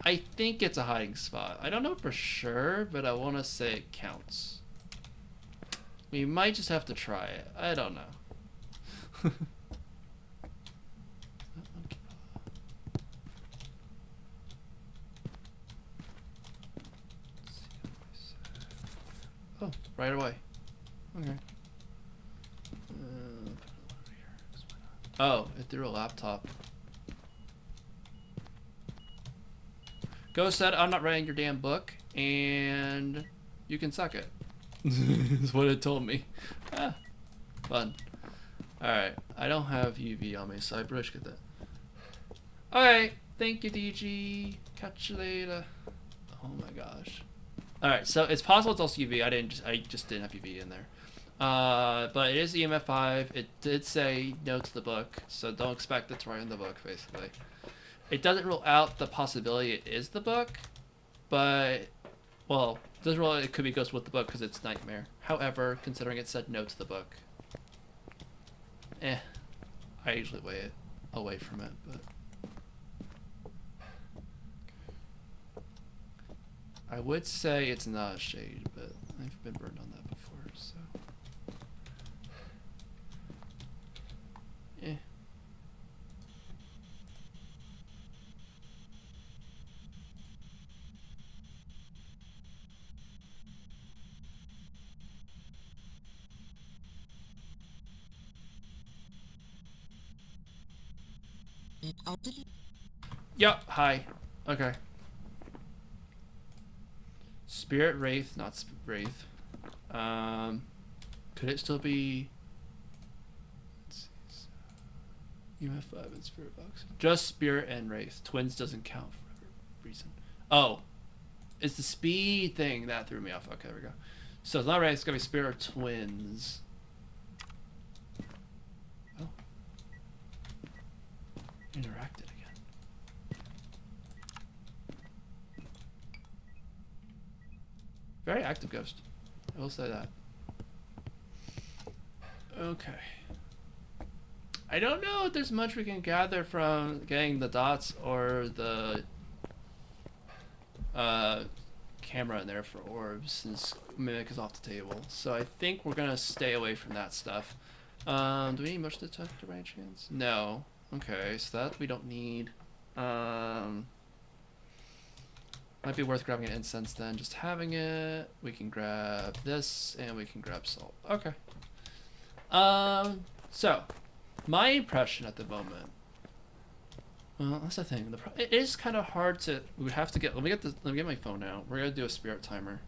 I think it's a hiding spot. I don't know for sure, but I want to say it counts. We might just have to try it. I don't know. Oh, right away. Okay. Oh, it threw a laptop. Ghost said, I'm not writing your damn book, and you can suck it. Is what it told me. Ah, fun. Alright, I don't have UV on me, so I probably should get that. Alright, thank you, DG. Catch you later. Oh my gosh. Alright, so it's possible it's also UV. I just didn't have UV in there. But it is EMF 5. It did say no to the book, so don't expect it to write in the book, basically. It doesn't rule out the possibility it is the book, but, well, it doesn't rule out it could be Ghost with the book because it's Nightmare. However, considering it said no to the book, I usually weigh it away from it, but I would say it's not a shade, but I've been burned on that before, so. Yep, hi. Okay. Spirit Wraith, not Wraith. Could it still be... Let's see. UF 5 and Spirit Box. Just Spirit and Wraith. Twins doesn't count for whatever reason. Oh. It's the speed thing that threw me off. Okay, there we go. So it's not Wraith, it's gonna be Spirit or Twins. Oh. Interacted again. Very active ghost. I will say that. Okay. I don't know if there's much we can gather from getting the dots or the camera in there for orbs, since Mimic is off the table. So I think we're gonna stay away from that stuff. Do we need motion detector by any chance? No. Okay, so that we don't need. Might be worth grabbing an incense then. Just having it. We can grab this and we can grab salt. Okay. So my impression at the moment. Well, that's the thing. It is kind of hard to. We would have to get. Let me get my phone out. We're gonna do a spirit timer,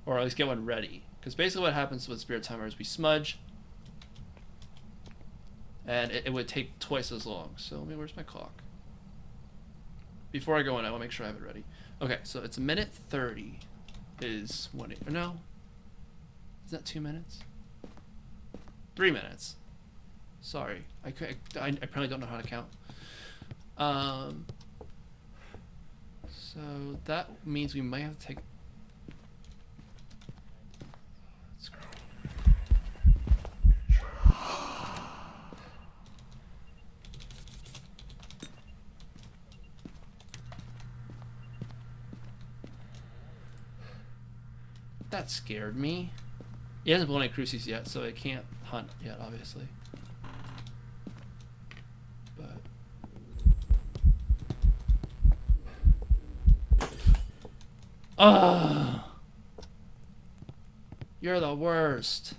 or at least get one ready. Because basically, what happens with spirit timer is we smudge, and it would take twice as long. So, where's my clock? Before I go in, I want to make sure I have it ready. Okay, so it's 1:30. Is when it? Or no. Is that 2 minutes? 3 minutes. Sorry, I probably don't know how to count. So that means we might have to take. That scared me. He hasn't blown any cruces yet, so it can't hunt yet, obviously. But you're the worst.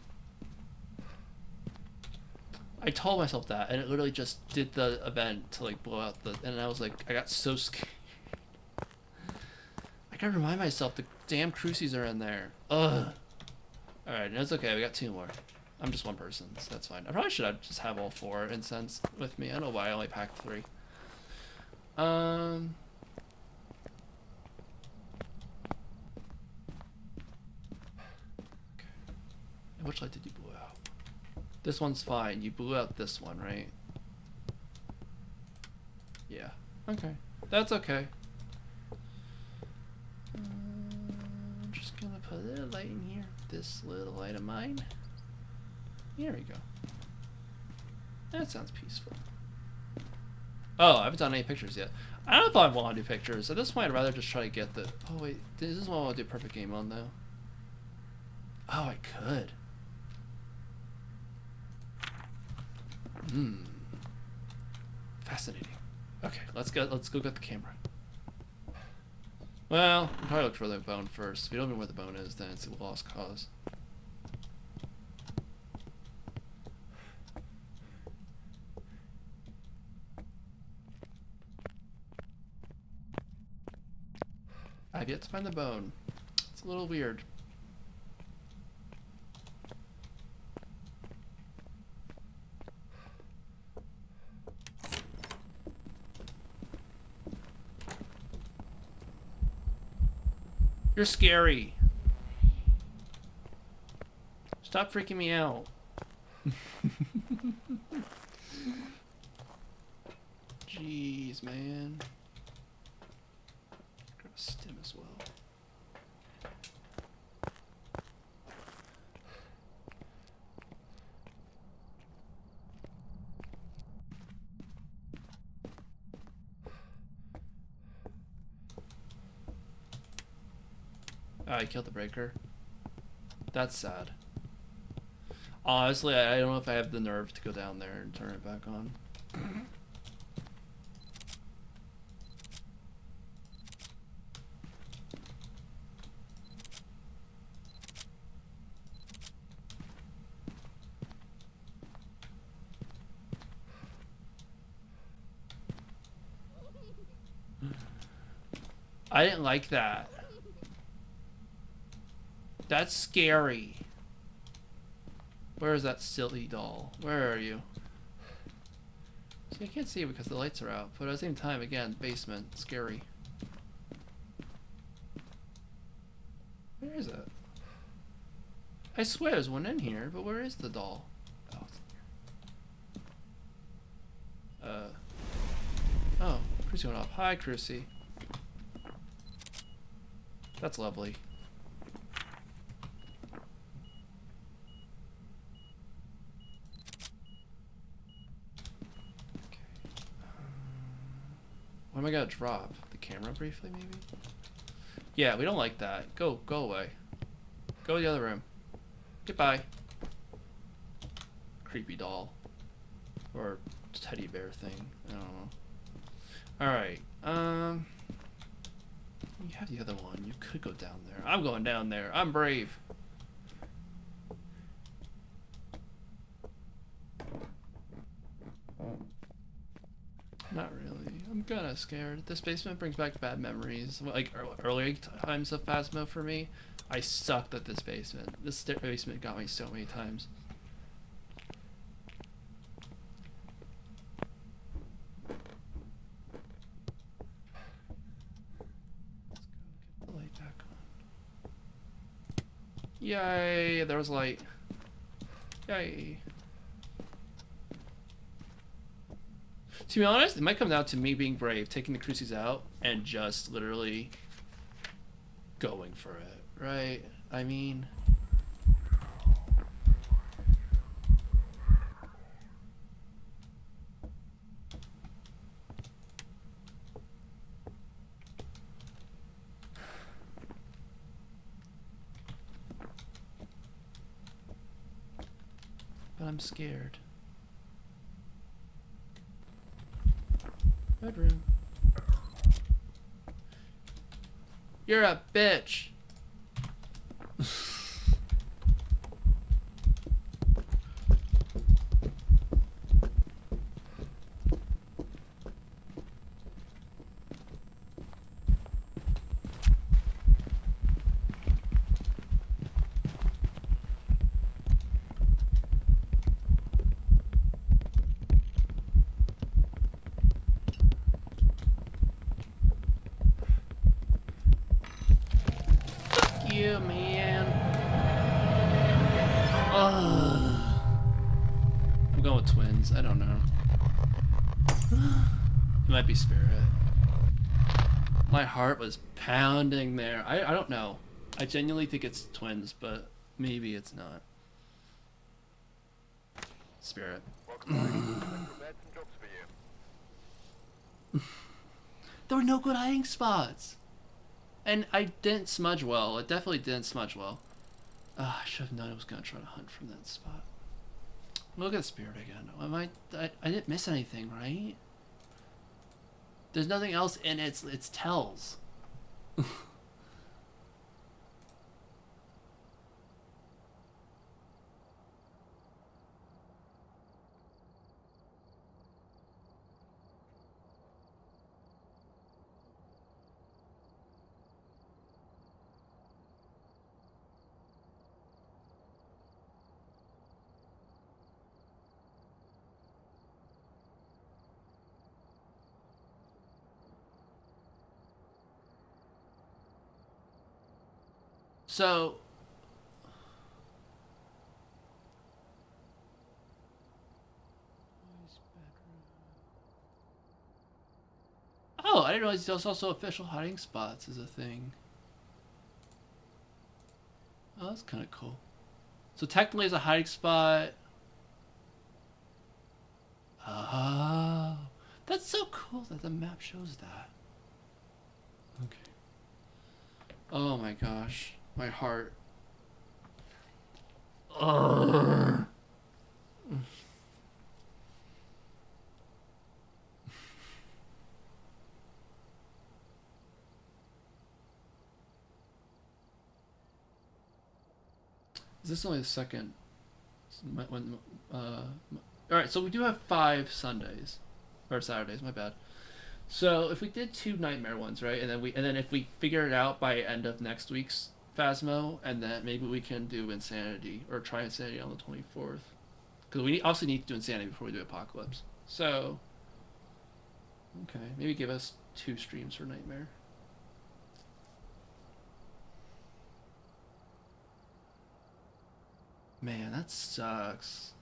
I told myself that, and it literally just did the event to like blow out the. And I was like, I got so scared. I gotta remind myself the damn cruces are in there. Ugh. All right, it's okay. We got 2 more. I'm just one person, so that's fine. I probably should have just have all 4 incense with me. I don't know why I only packed 3. Okay. Which light did you blow out? This one's fine. You blew out this one, right? Yeah. Okay. That's okay. I'm just gonna put a little light in here. This little light of mine. Here we go. That sounds peaceful. Oh, I haven't done any pictures yet. I don't know if I want to do pictures. At this point, I'd rather just try to get the... Oh, wait. This is what I want to do perfect game on, though. Oh, I could. Fascinating. Okay, let's go get the camera. Well, we'll probably look for the bone first. If we don't know where the bone is, then it's a lost cause. I've yet to find the bone. It's a little weird. You're scary. Stop freaking me out. Jeez, man. Grab a stim as well. Oh, I killed the breaker. That's sad. Honestly, I don't know if I have the nerve to go down there and turn it back on. I didn't like that. That's scary. Where is that silly doll? Where are you? See, I can't see it because the lights are out, but at the same time, again, basement, scary. Where is it? I swear there's one in here, but where is the doll? Oh, it's in here. Oh, Crucy went off. Hi, Crucy. That's lovely. What am I gonna drop? The camera briefly, maybe? Yeah, we don't like that. Go away. Go to the other room. Goodbye. Creepy doll. Or teddy bear thing. I don't know. Alright, you have the other one. You could go down there. I'm going down there. I'm brave. Not really. I'm kind of scared. This basement brings back bad memories. Like earlier times of Phasmo for me. I sucked at this basement. This basement got me so many times. Let's go get the light back on. Yay! There was light. Yay. To be honest, it might come down to me being brave, taking the crucies out, and just literally going for it, right? I mean... But I'm scared. Bedroom. You're a bitch. You, man. Ugh. I'm going with twins. I don't know. It might be spirit. My heart was pounding there. I don't know. I genuinely think it's twins, but maybe it's not. Spirit. There were no good hiding spots. And I didn't smudge well. It definitely didn't smudge well. I should have known I was going to try to hunt from that spot. Look at the spirit again. I didn't miss anything, right? There's nothing else in its tells. So, oh, I didn't realize there's also official hiding spots as a thing. Oh, that's kind of cool. So technically, it's a hiding spot. Oh, that's so cool that the map shows that. Okay. Oh my gosh, my heart. Ugh. Is this only the second? When, all right, so we do have 5 Sundays or Saturdays. My bad. So if we did 2 nightmare ones, right, and then if we figure it out by end of next week's Phasmo, and then maybe we can do Insanity or try Insanity on the 24th, because we also need to do Insanity before we do Apocalypse. So okay, maybe give us 2 streams for Nightmare. Man, that sucks.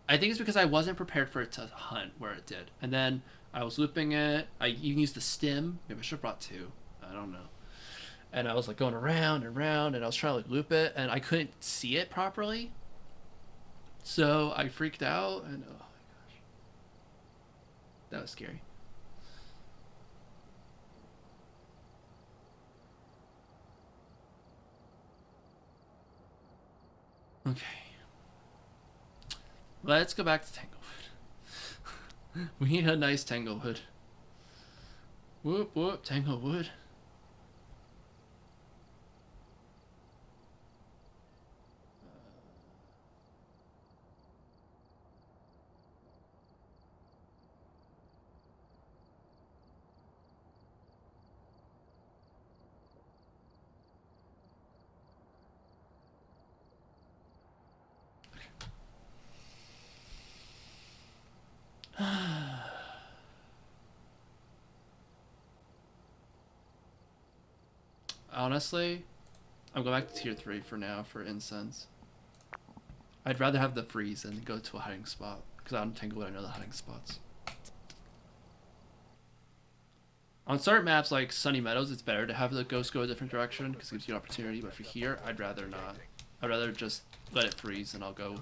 I think it's because I wasn't prepared for it to hunt where it did, and then I was looping it. I even used the stim. Maybe I should have brought 2. I don't know. And I was like going around and around, and I was trying to like loop it, and I couldn't see it properly. So I freaked out, and oh my gosh, that was scary. Okay, let's go back to Tanglewood. We need a nice Tanglewood. Whoop whoop, Tanglewood. Honestly, I'm going back to tier 3 for now for incense. I'd rather have the freeze than go to a hiding spot, because on Tanglewood I know the hiding spots. On certain maps like Sunny Meadows, it's better to have the ghost go a different direction because it gives you an opportunity. But for here, I'd rather not. I'd rather just let it freeze and I'll go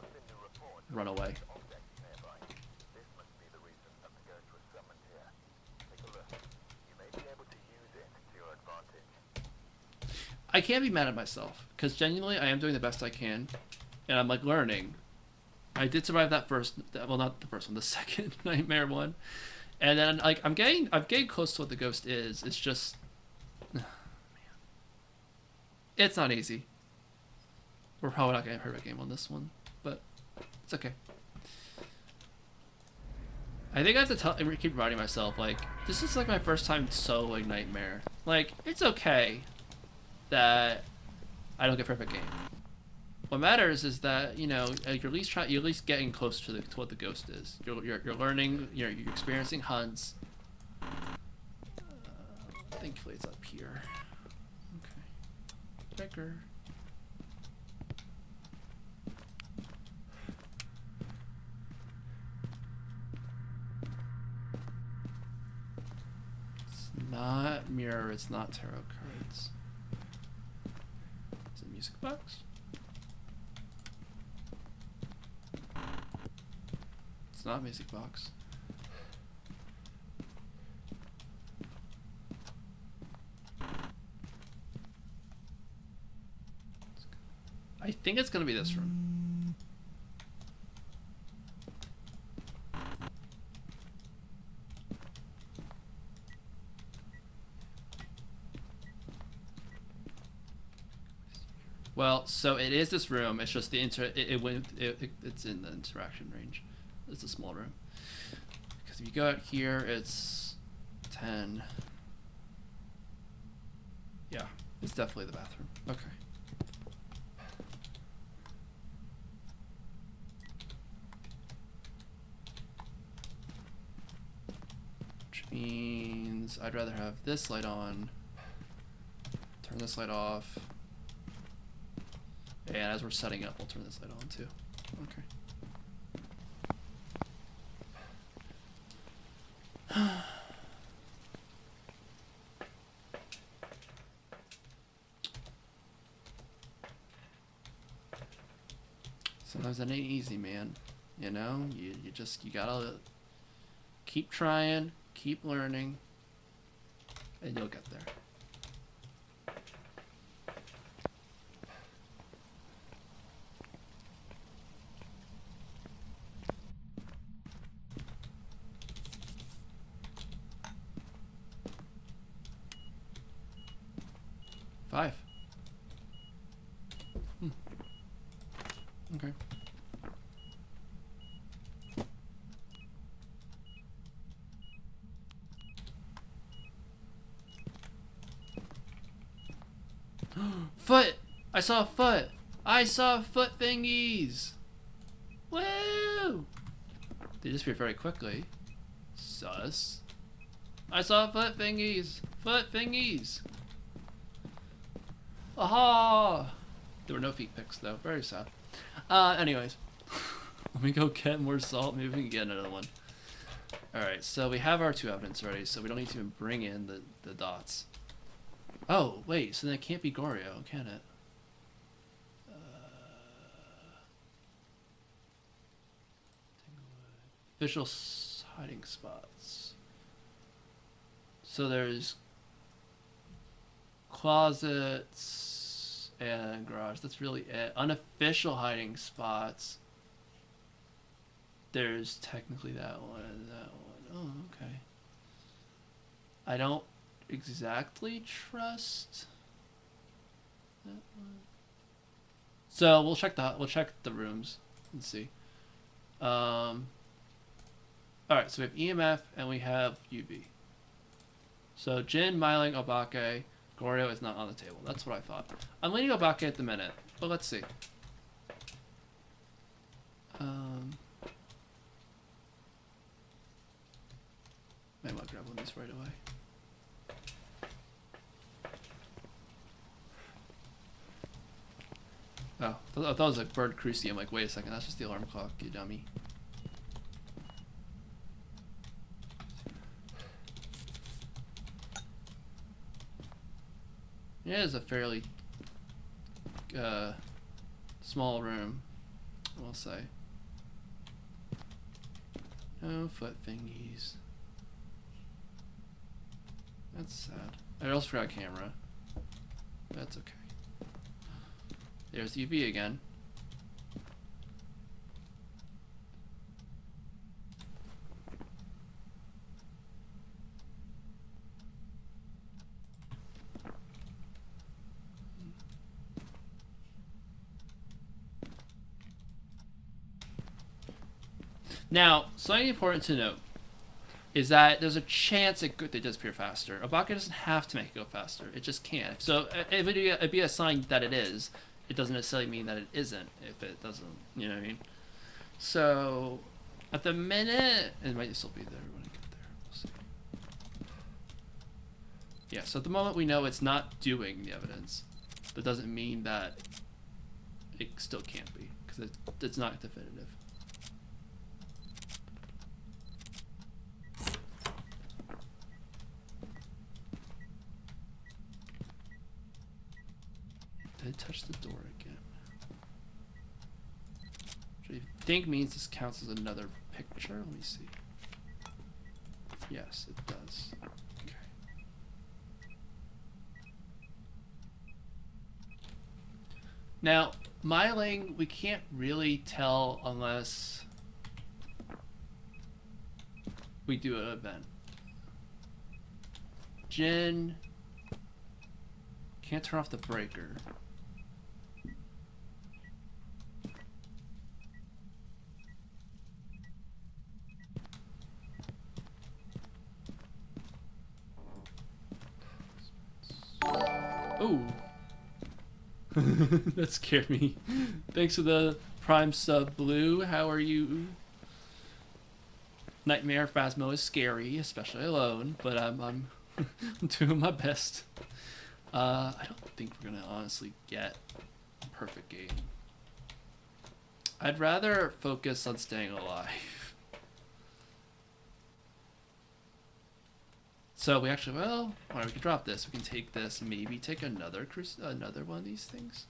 run away. I can't be mad at myself because genuinely I am doing the best I can, and I'm like learning. I did survive that first, well, not the first one, the second nightmare one, and then like I'm getting close to what the ghost is. It's just, it's not easy. We're probably not getting a perfect game on this one, but it's okay. I think I have to keep reminding myself, like, this is like my first time soloing Nightmare. Like, it's okay that I don't get perfect game. What matters is that, you know, you're at least getting close to what the ghost is. You're learning, you're experiencing hunts. Thankfully it's up here. Okay. Trigger. Not mirror, it's not tarot cards. Is it music box? It's not music box. I think it's gonna be this room. Well, so it is this room. It's just it's in the interaction range. It's a small room. Because if you go out here, it's 10. Yeah, it's definitely the bathroom. Okay. Which means I'd rather have this light on, turn this light off, and as we're setting up, we'll turn this light on too. Okay. Sometimes that ain't easy, man. You know, you gotta keep trying, keep learning, and you'll get there. Five. Okay. Foot! I saw a foot! I saw foot thingies! Woo! They disappeared very quickly. Sus. I saw foot thingies! Foot thingies! Aha! There were no feet pics though. Very sad. Anyways. Let me go get more salt. Maybe we can get another one. Alright, so we have our 2 evidence already, so we don't need to even bring in the dots. Oh, wait, so then it can't be Goryo, can it? Visual hiding spots. So there's closets and garage. That's really it. Unofficial hiding spots. There's technically that one and that one. Oh, okay. I don't exactly trust that one. So we'll check the rooms and see. All right, so we have EMF and we have UV. So Jin, Myling, Obake, Goryo is not on the table. That's what I thought. I'm leaning Obake at the minute, but let's see. Maybe I'll grab one of these right away. Oh, I thought it was a bird cruci. I'm like, wait a second, that's just the alarm clock, you dummy. Yeah, it is a fairly small room, I'll say. No foot thingies. That's sad. I also forgot camera. That's okay. There's UV again. Now, something important to note is that there's a chance they disappear faster. Obake doesn't have to make it go faster. It just can. So if it'd be a sign that it is, it doesn't necessarily mean that it isn't if it doesn't, you know what I mean? So at the minute, it might still be there when I get there. We'll see. Yeah, so at the moment we know it's not doing the evidence. That doesn't mean that it still can't be, because it's not definitive. Did I touch the door again? Which I think means this counts as another picture. Let me see. Yes, it does. Okay. Now, Myling, we can't really tell unless we do an event. Jin can't turn off the breaker. Oh. That scared me. Thanks for the Prime sub, Blue. How are you? Nightmare Phasmo is scary, especially alone, but I'm doing my best. I don't think we're gonna honestly get a perfect game. I'd rather focus on staying alive. So we actually, well, alright, we can drop this. We can take this, maybe take another one of these things.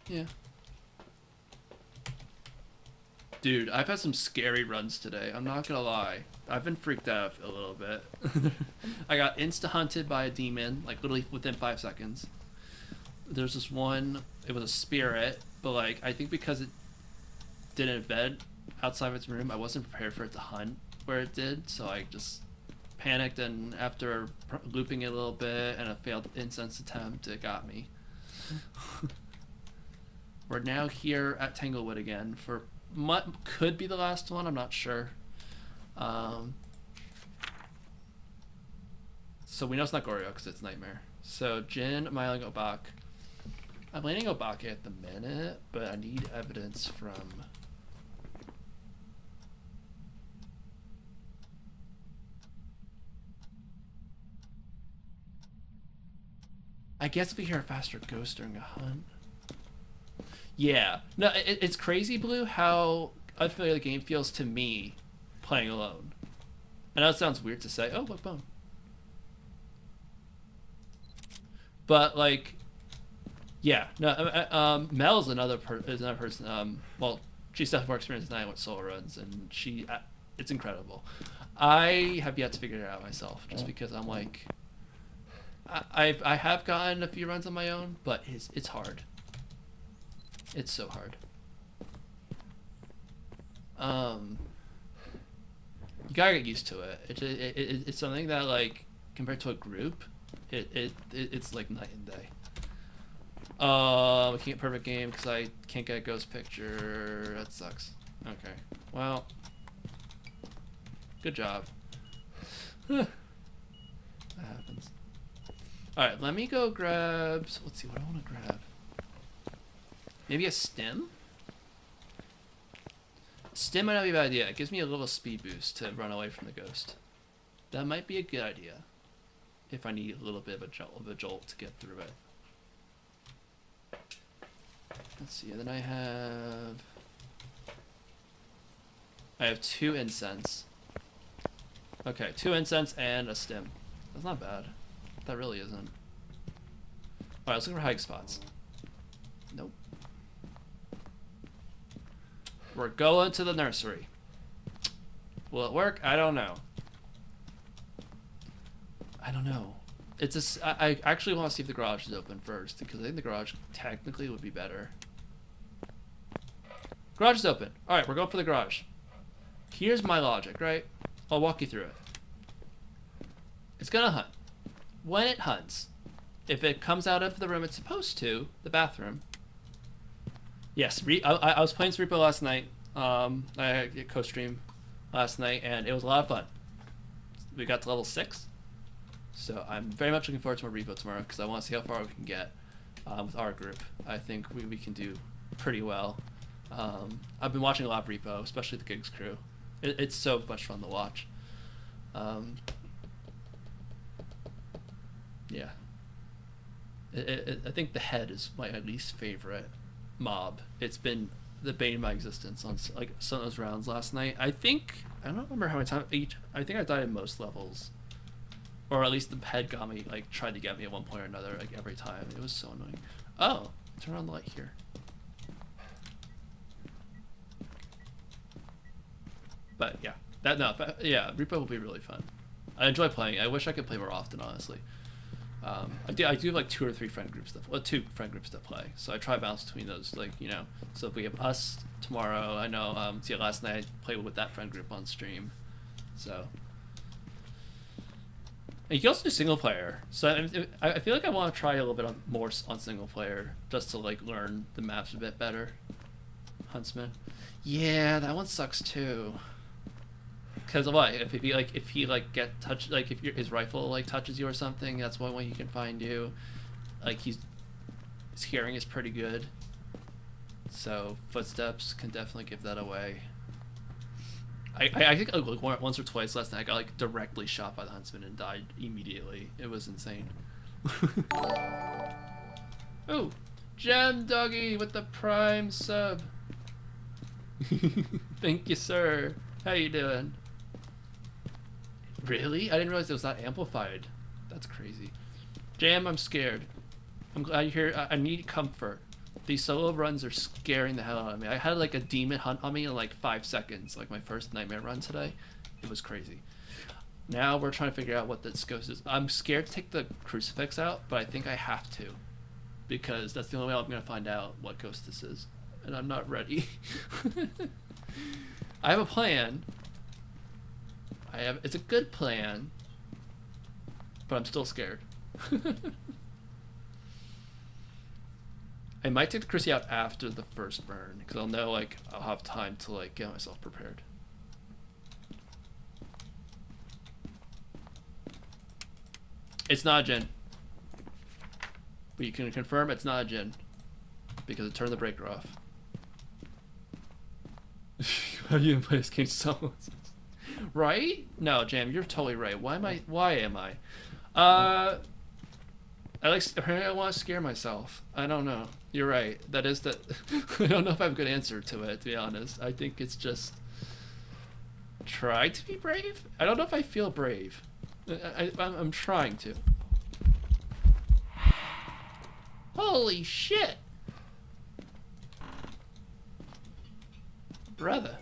Yeah. Dude, I've had some scary runs today. I'm not gonna lie. I've been freaked out a little bit. I got insta-hunted by a demon, like literally within 5 seconds. There's this one, it was a spirit, but like, I think because it didn't event outside of its room, I wasn't prepared for it to hunt where it did, so I just panicked, and after looping it a little bit and a failed incense attempt, it got me. We're now here at Tanglewood again for what could be the last one, I'm not sure. So we know it's not Goryo because it's Nightmare. So Jin, Myling, Obak. I'm landing Obake at the minute, but I need evidence from... I guess if we hear a faster ghost during a hunt. Yeah. No, it's crazy, Blue, how unfamiliar the game feels to me playing alone. I know it sounds weird to say. Oh, look, bone. But, like... Yeah. No, Mel is another person. Well, she's definitely more experienced than I with solo runs, and she... it's incredible. I have yet to figure it out myself, just because I'm like... I have gotten a few runs on my own, but it's hard. It's so hard. You gotta get used to it. It's something that, like, compared to a group, it's like night and day. I can't get perfect game because I can't get a ghost picture. That sucks. Okay. Well, good job. That happens. Alright, let me go grab... So let's see what I want to grab. Maybe a stem? Stem might not be a bad idea. It gives me a little speed boost to run away from the ghost. That might be a good idea. If I need a little bit of a jolt to get through it. Let's see, and then I have 2 incense. Okay, 2 incense and a stem. That's not bad. That really isn't. Alright, let's look for hike spots. Nope. We're going to the nursery. Will it work? I don't know. I don't know. I actually want to see if the garage is open first, because I think the garage technically would be better. Garage is open. Alright, we're going for the garage. Here's my logic, right? I'll walk you through it. It's gonna hunt. When it hunts, if it comes out of the room it's supposed to, the bathroom. Yes, I was playing Reapo last night. I co-stream last night, and it was a lot of fun. We got to level 6. So I'm very much looking forward to more Repo tomorrow, because I want to see how far we can get with our group. I think we can do pretty well. I've been watching a lot of Repo, especially the Gigs crew. It's so much fun to watch. Yeah. I think the head is my least favorite mob. It's been the bane of my existence on like some of those rounds last night. I don't remember how many times I think I died in most levels. Or at least the head got me, like, tried to get me at one point or another, like, every time. It was so annoying. Oh, turn on the light here. But yeah, Repo will be really fun. I enjoy playing. I wish I could play more often, honestly. I do have like 2 or 3 friend groups that 2 friend groups that play. So I try to balance between those, like, you know. So if we have us tomorrow, I know. Last night I played with that friend group on stream. So. And you can also do single player. So I feel like I want to try a little bit more on single player, just to like learn the maps a bit better. Huntsman. Yeah, that one sucks too. Because what? If he get touched, like if his rifle like touches you or something, that's one way he can find you. Like his hearing is pretty good, so footsteps can definitely give that away. I think like once or twice last night I got like directly shot by the huntsman and died immediately. It was insane. Oh, Gem Doggy with the Prime sub. Thank you, sir. How you doing? Really? I didn't realize it was that amplified. That's crazy. Jam, I'm scared. I'm glad you're here. I need comfort. These solo runs are scaring the hell out of me. I had like a demon hunt on me in like 5 seconds. Like my first nightmare run today. It was crazy. Now we're trying to figure out what this ghost is. I'm scared to take the crucifix out, but I think I have to. Because that's the only way I'm going to find out what ghost this is. And I'm not ready. I have a plan. It's a good plan. But I'm still scared. I might take the Chrissy out after the first burn, because I'll know, like, I'll have time to, like, get myself prepared. It's not a Jinn. But you can confirm it's not a Jinn, because it turned the breaker off. How do you play this game so much? Right? No, Jam, you're totally right. Why am I? Apparently I want to scare myself. I don't know. You're right. That is the... I don't know if I have a good answer to it, to be honest. I think it's just... Try to be brave? I don't know if I feel brave. I'm trying to. Holy shit! Brother.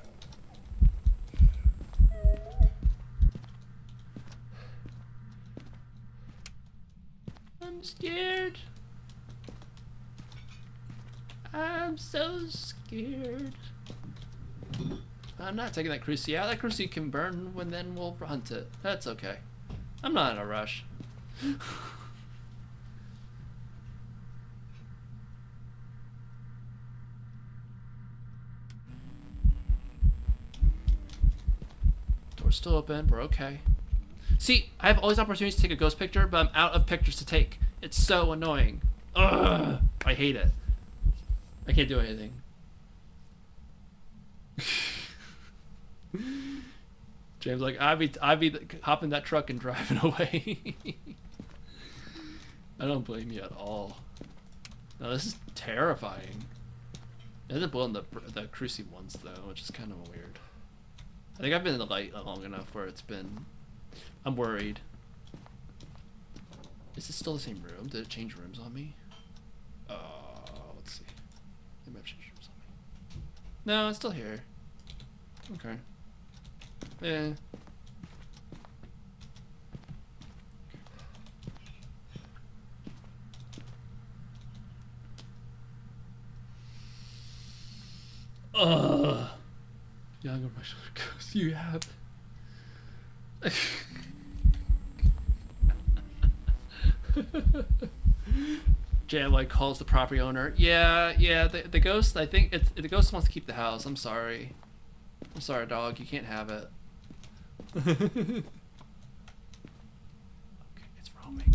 I'm scared. I'm so scared. I'm not taking that Cruci out. That Cruci can burn when then we'll hunt it. That's okay. I'm not in a rush. Door's still open. We're okay. See, I have all these opportunities to take a ghost picture, but I'm out of pictures to take. It's so annoying. Ugh, I hate it. I can't do anything. James like, I'd be hopping that truck and driving away. I don't blame you at all. No, this is terrifying. It hasn't blown the Cruci once though, which is kind of weird. I think I've been in the light long enough where it's been... I'm worried. Is this still the same room? Did it change rooms on me? Let's see. It might have changed rooms on me. No, it's still here. Okay. Eh. Ugh. Young of my shoulder ghost, you have. Jam like calls the property owner. Yeah, the ghost. I think the ghost wants to keep the house. I'm sorry, dog. You can't have it. Okay, it's roaming.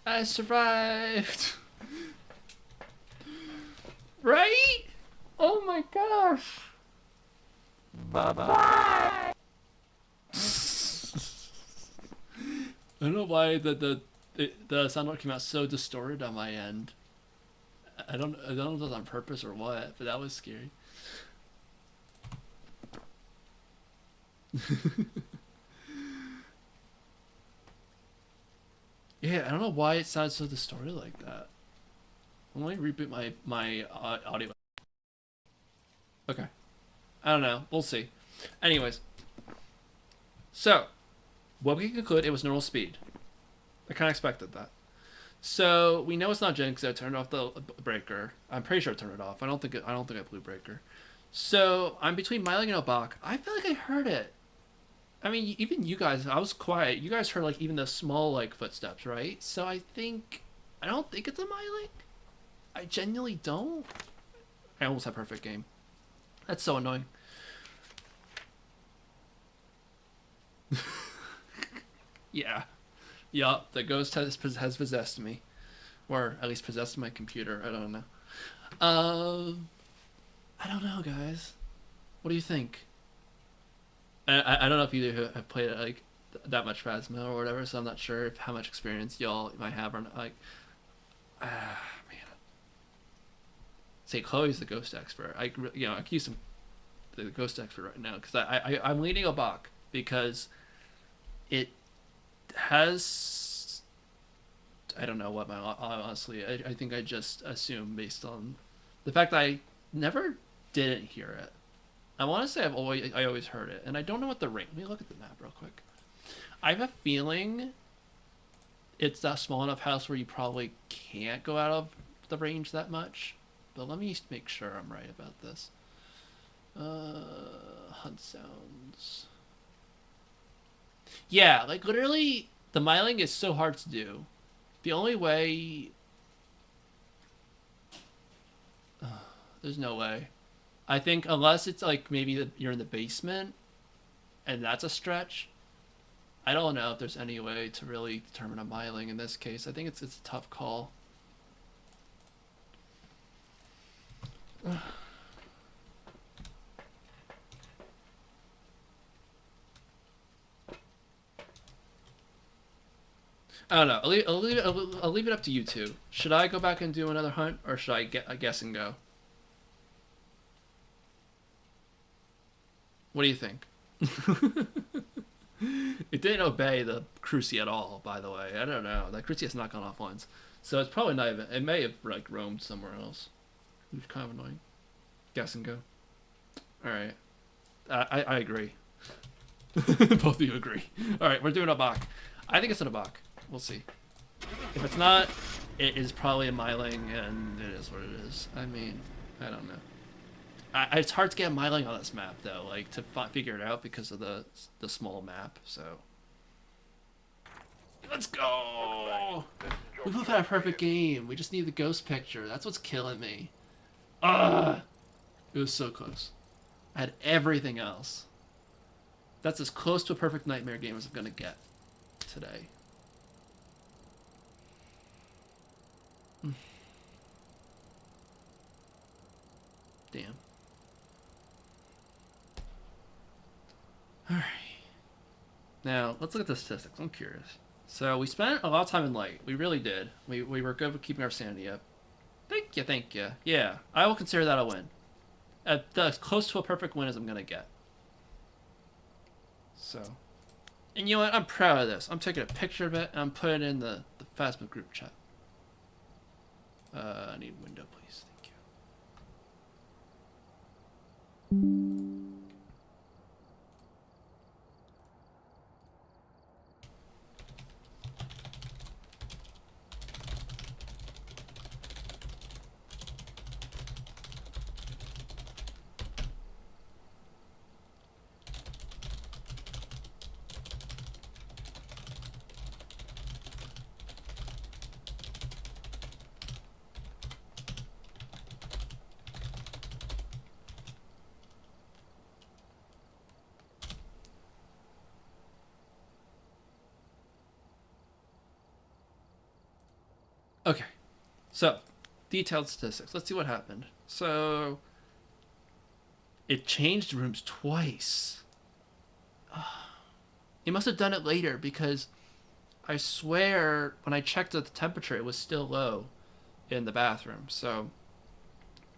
I survived. Right? Oh my gosh. Bye-bye. I don't know why the sound came out so distorted on my end. I don't know if it was on purpose or what, but that was scary. Yeah, I don't know why it sounds so distorted like that. Let me reboot my audio. Okay, I don't know. We'll see. Anyways, so what we can conclude, it was normal speed. I kind of expected that. So we know it's not Jin because I turned off the breaker. I'm pretty sure I turned it off. I don't think I blew breaker. So I'm between Myling and Obak. I feel like I heard it. I mean, even you guys. I was quiet. You guys heard like even the small like footsteps, right? So I don't think it's a Myling. I genuinely don't. I almost had perfect game. That's so annoying. Yeah. Yup. The ghost has possessed me, or at least possessed my computer. I don't know. Um, I don't know, guys. What do you think? I don't know if either have played like that much Phasmo or whatever, so I'm not sure if how much experience y'all might have or not. Like, man, say Chloe's the ghost expert. I could use some the ghost expert right now because I'm leaning a Bach because it has. I don't know what my honestly. I think I just assume based on the fact that I never didn't hear it. I want to say I always heard it, and I don't know what the ring. Let me look at the map real quick. I have a feeling it's that small enough house where you probably can't go out of the range that much. But let me make sure I'm right about this. Hunt sounds. Yeah, like literally, the miling is so hard to do. The only way. There's no way. I think unless it's like maybe you're in the basement, and that's a stretch. I don't know if there's any way to really determine a miling in this case. I think it's a tough call. I don't know. I'll leave it up to you two. Should I go back and do another hunt, or should I get a guess and go? What do you think? It didn't obey the Cruci at all, by the way. I don't know. That Cruci has not gone off once, so it's probably not even. It may have like roamed somewhere else, which is kind of annoying. Guess and go. All right. I agree. Both of you agree. All right, we're doing a Bach. I think it's in a Bach. We'll see. If it's not, it is probably a miling, and it is what it is. I mean, I don't know. It's hard to get a miling on this map though, like to figure it out because of the small map. So let's go. We both had a perfect game. We just need the ghost picture. That's what's killing me. Ugh. It was so close. I had everything else. That's as close to a perfect nightmare game as I'm gonna get today. Damn. Alright. Now, let's look at the statistics. I'm curious. So, we spent a lot of time in light. We really did. We were good with keeping our sanity up. Thank you, thank you. Yeah, I will consider that a win. As close to a perfect win as I'm going to get. So. And you know what? I'm proud of this. I'm taking a picture of it, and I'm putting it in the Phasma group chat. I need window, please. Thank you. Okay, so detailed statistics. Let's see what happened. So it changed rooms twice. It must have done it later because I swear when I checked the temperature, it was still low. in the bathroom. So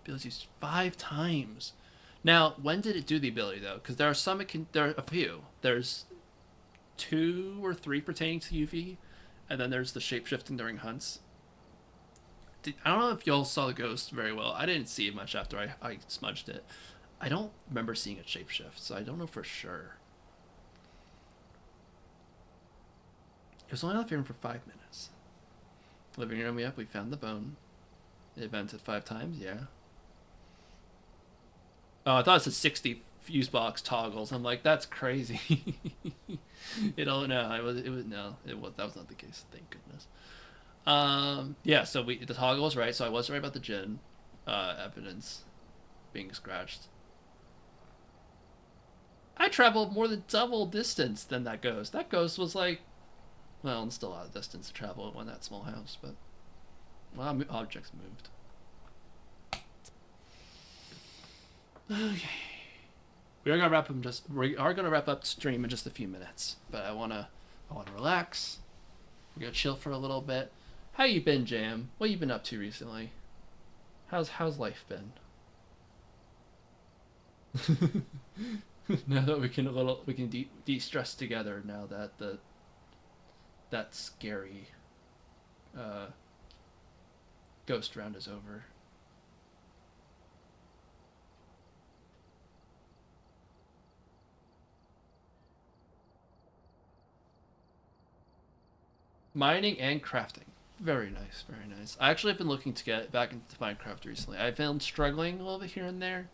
abilities used 5 times. Now, when did it do the ability though? Because there are some. There are a few. There's 2 or 3 pertaining to UV, and then there's the shapeshifting during hunts. I don't know if y'all saw the ghost very well. I didn't see it much after I smudged it. I don't remember seeing it shapeshift, so I don't know for sure. It was only on the room for 5 minutes. Living room, yep, we found the bone. It vented 5 times, yeah. Oh, I thought it said 60 fuse box toggles. I'm like, that's crazy. You don't know. That was not the case. Thank goodness. Yeah. So the toggle was right. So I was right about the gin, evidence being scratched. I traveled more than double distance than that ghost. That ghost was like, well, it's still a lot of distance to travel in that small house, but well, objects moved. Okay. We are gonna wrap up stream in just a few minutes, but I wanna relax. We're gonna chill for a little bit. How you been, Jam? What you been up to recently? How's life been? Now that we can de-stress together. Now that that scary ghost round is over. Mining and crafting. Very nice, very nice. I actually have been looking to get back into Minecraft recently. I've been struggling a little bit here and there.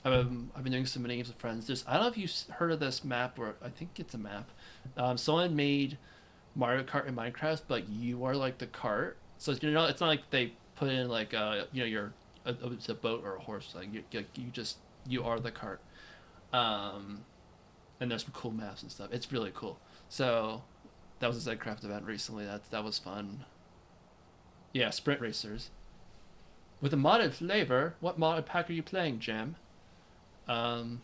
I've been doing some mini games with friends. I don't know if you've heard of this map, or I think it's a map. Someone made Mario Kart in Minecraft, but you are like the cart. So it's not like they put in like it's a boat or a horse. Like you are the cart. Um, and there's some cool maps and stuff. It's really cool. So that was a Zedcraft event recently. That was fun. Yeah, sprint racers with a modded flavor. What modded pack are you playing, Jam? Um,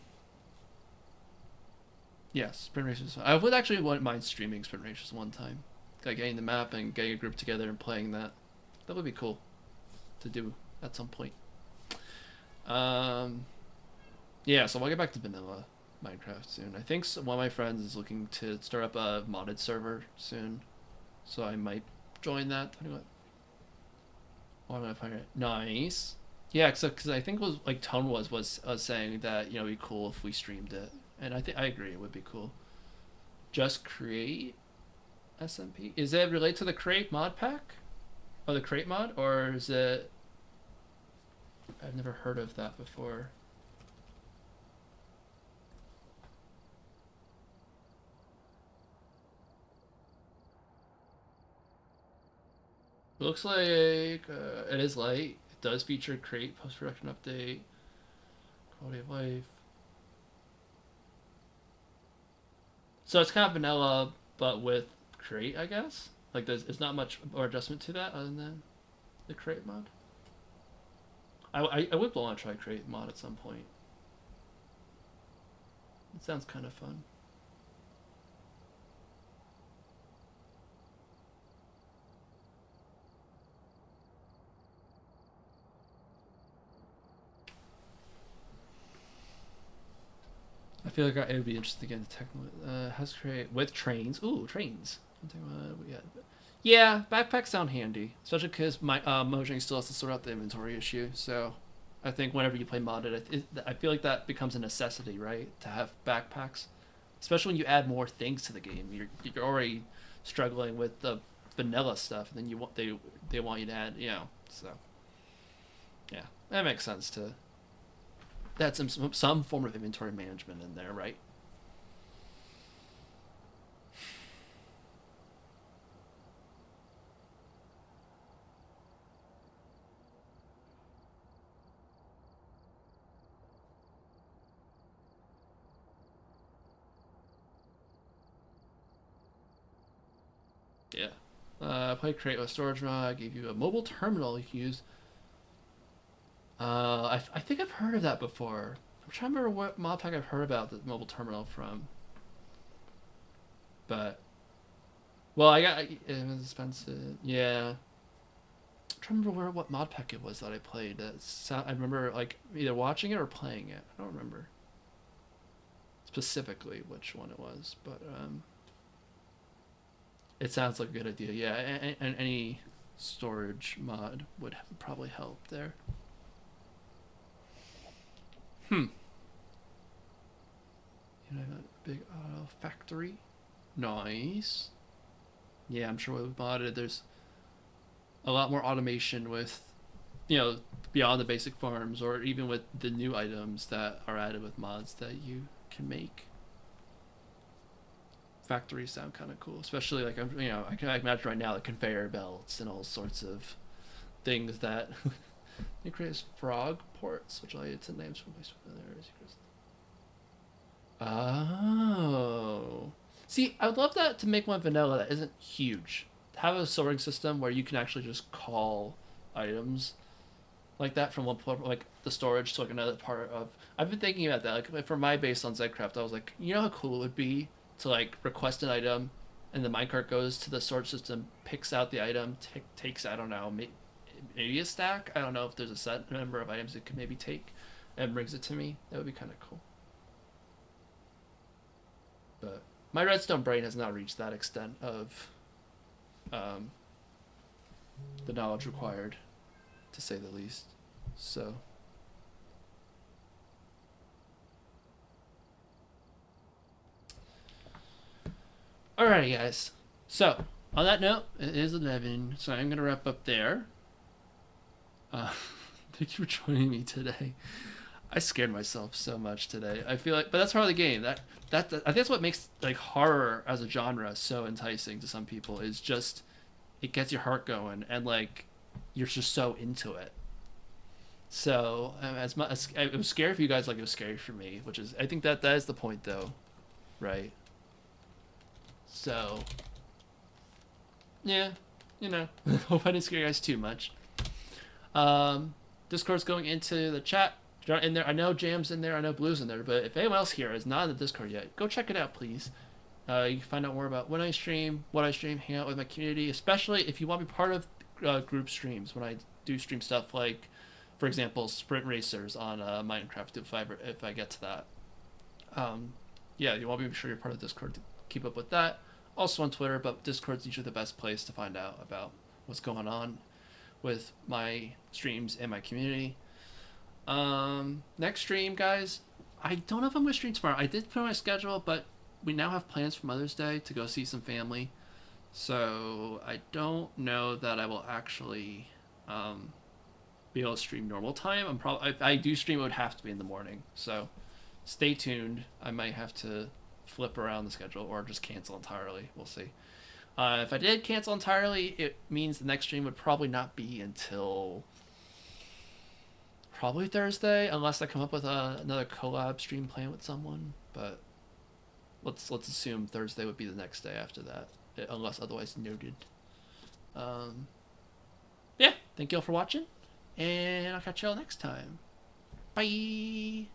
yeah, sprint racers. I would actually wouldn't mind streaming sprint racers one time, like getting the map and getting a group together and playing that. That would be cool to do at some point. Yeah, so I'll get back to vanilla Minecraft soon. I think one of my friends is looking to start up a modded server soon, so I might join that. What am I playing it? Nice. Yeah, because I think it was like Tone was saying that it'd be cool if we streamed it, and I agree it would be cool. Just create SMP. Is it related to the create mod pack, or the create mod, or is it? I've never heard of that before. Looks like it is light. It does feature create post-production update, quality of life. So it's kind of vanilla, but with create, I guess. Like it's not much more adjustment to that other than the create mod. I would want to try create mod at some point. It sounds kind of fun. I feel like it would be interesting to get into technical. Has create with trains. Ooh, trains. Yeah, backpacks sound handy, especially because my Mojang still has to sort out the inventory issue. So, I think whenever you play modded, I feel like that becomes a necessity, right? To have backpacks, especially when you add more things to the game. You're already struggling with the vanilla stuff, and then they want you to add, So, yeah, that makes sense to. That's some form of inventory management in there, right? Yeah. Play create with storage mod. I gave you a mobile terminal you can use. I think I've heard of that before. I'm trying to remember what mod pack I've heard about the mobile terminal from. But, well, it was expensive. Yeah. trying to remember what mod pack it was that I played. I remember like either watching it or playing it. I don't remember specifically which one it was, but it sounds like a good idea. Yeah, and any storage mod would probably help there. You know, big auto factory. Nice. Yeah, I'm sure we've modded. There's a lot more automation with, beyond the basic farms, or even with the new items that are added with mods that you can make. Factories sound kind of cool, especially like I can imagine right now the conveyor belts and all sorts of things that you create frog ports, which I it's names from my familiar. Oh, see, I would love that to make one vanilla that isn't huge. Have a sorting system where you can actually just call items like that from one part, like the storage to like another part of. I've been thinking about that. Like for my base on Zcraft, I was like, how cool it would be to like request an item, and the minecart goes to the storage system, picks out the item, takes I don't know, maybe a stack. I don't know if there's a set number of items it could maybe take, and brings it to me. That would be kind of cool. But my redstone brain has not reached that extent of the knowledge required, to say the least. So. Alrighty, guys. So, on that note, it is 11, so I'm going to wrap up there. Thank you for joining me today. I scared myself so much today. I feel like, but that's part of the game. I think that's what makes like horror as a genre so enticing to some people. Is just it gets your heart going, and like you're just so into it. So as much as it was scary for you guys, like it was scary for me, which is I think that is the point, though, right? So yeah, hope I didn't scare you guys too much. Discord's going into the chat. You're in there. I know Jam's in there. I know Blue's in there. But if anyone else here is not in the Discord yet, go check it out, please. You can find out more about when I stream, what I stream, hang out with my community, especially if you want to be part of group streams. When I do stream stuff like, for example, sprint racers on Minecraft, if I get to that. Yeah, you want to be sure you're part of Discord to keep up with that. Also on Twitter, but Discord's usually the best place to find out about what's going on with my streams and my community. Next stream, guys, I don't know if I'm going to stream tomorrow. I did put on my schedule, but we now have plans for Mother's Day to go see some family. So I don't know that I will actually be able to stream normal time. If I do stream, it would have to be in the morning. So stay tuned. I might have to flip around the schedule or just cancel entirely. We'll see. If I did cancel entirely, it means the next stream would probably not be until probably Thursday, unless I come up with another collab stream plan with someone. But let's assume Thursday would be the next day after that, unless otherwise noted. Yeah, thank you all for watching, and I'll catch you all next time. Bye.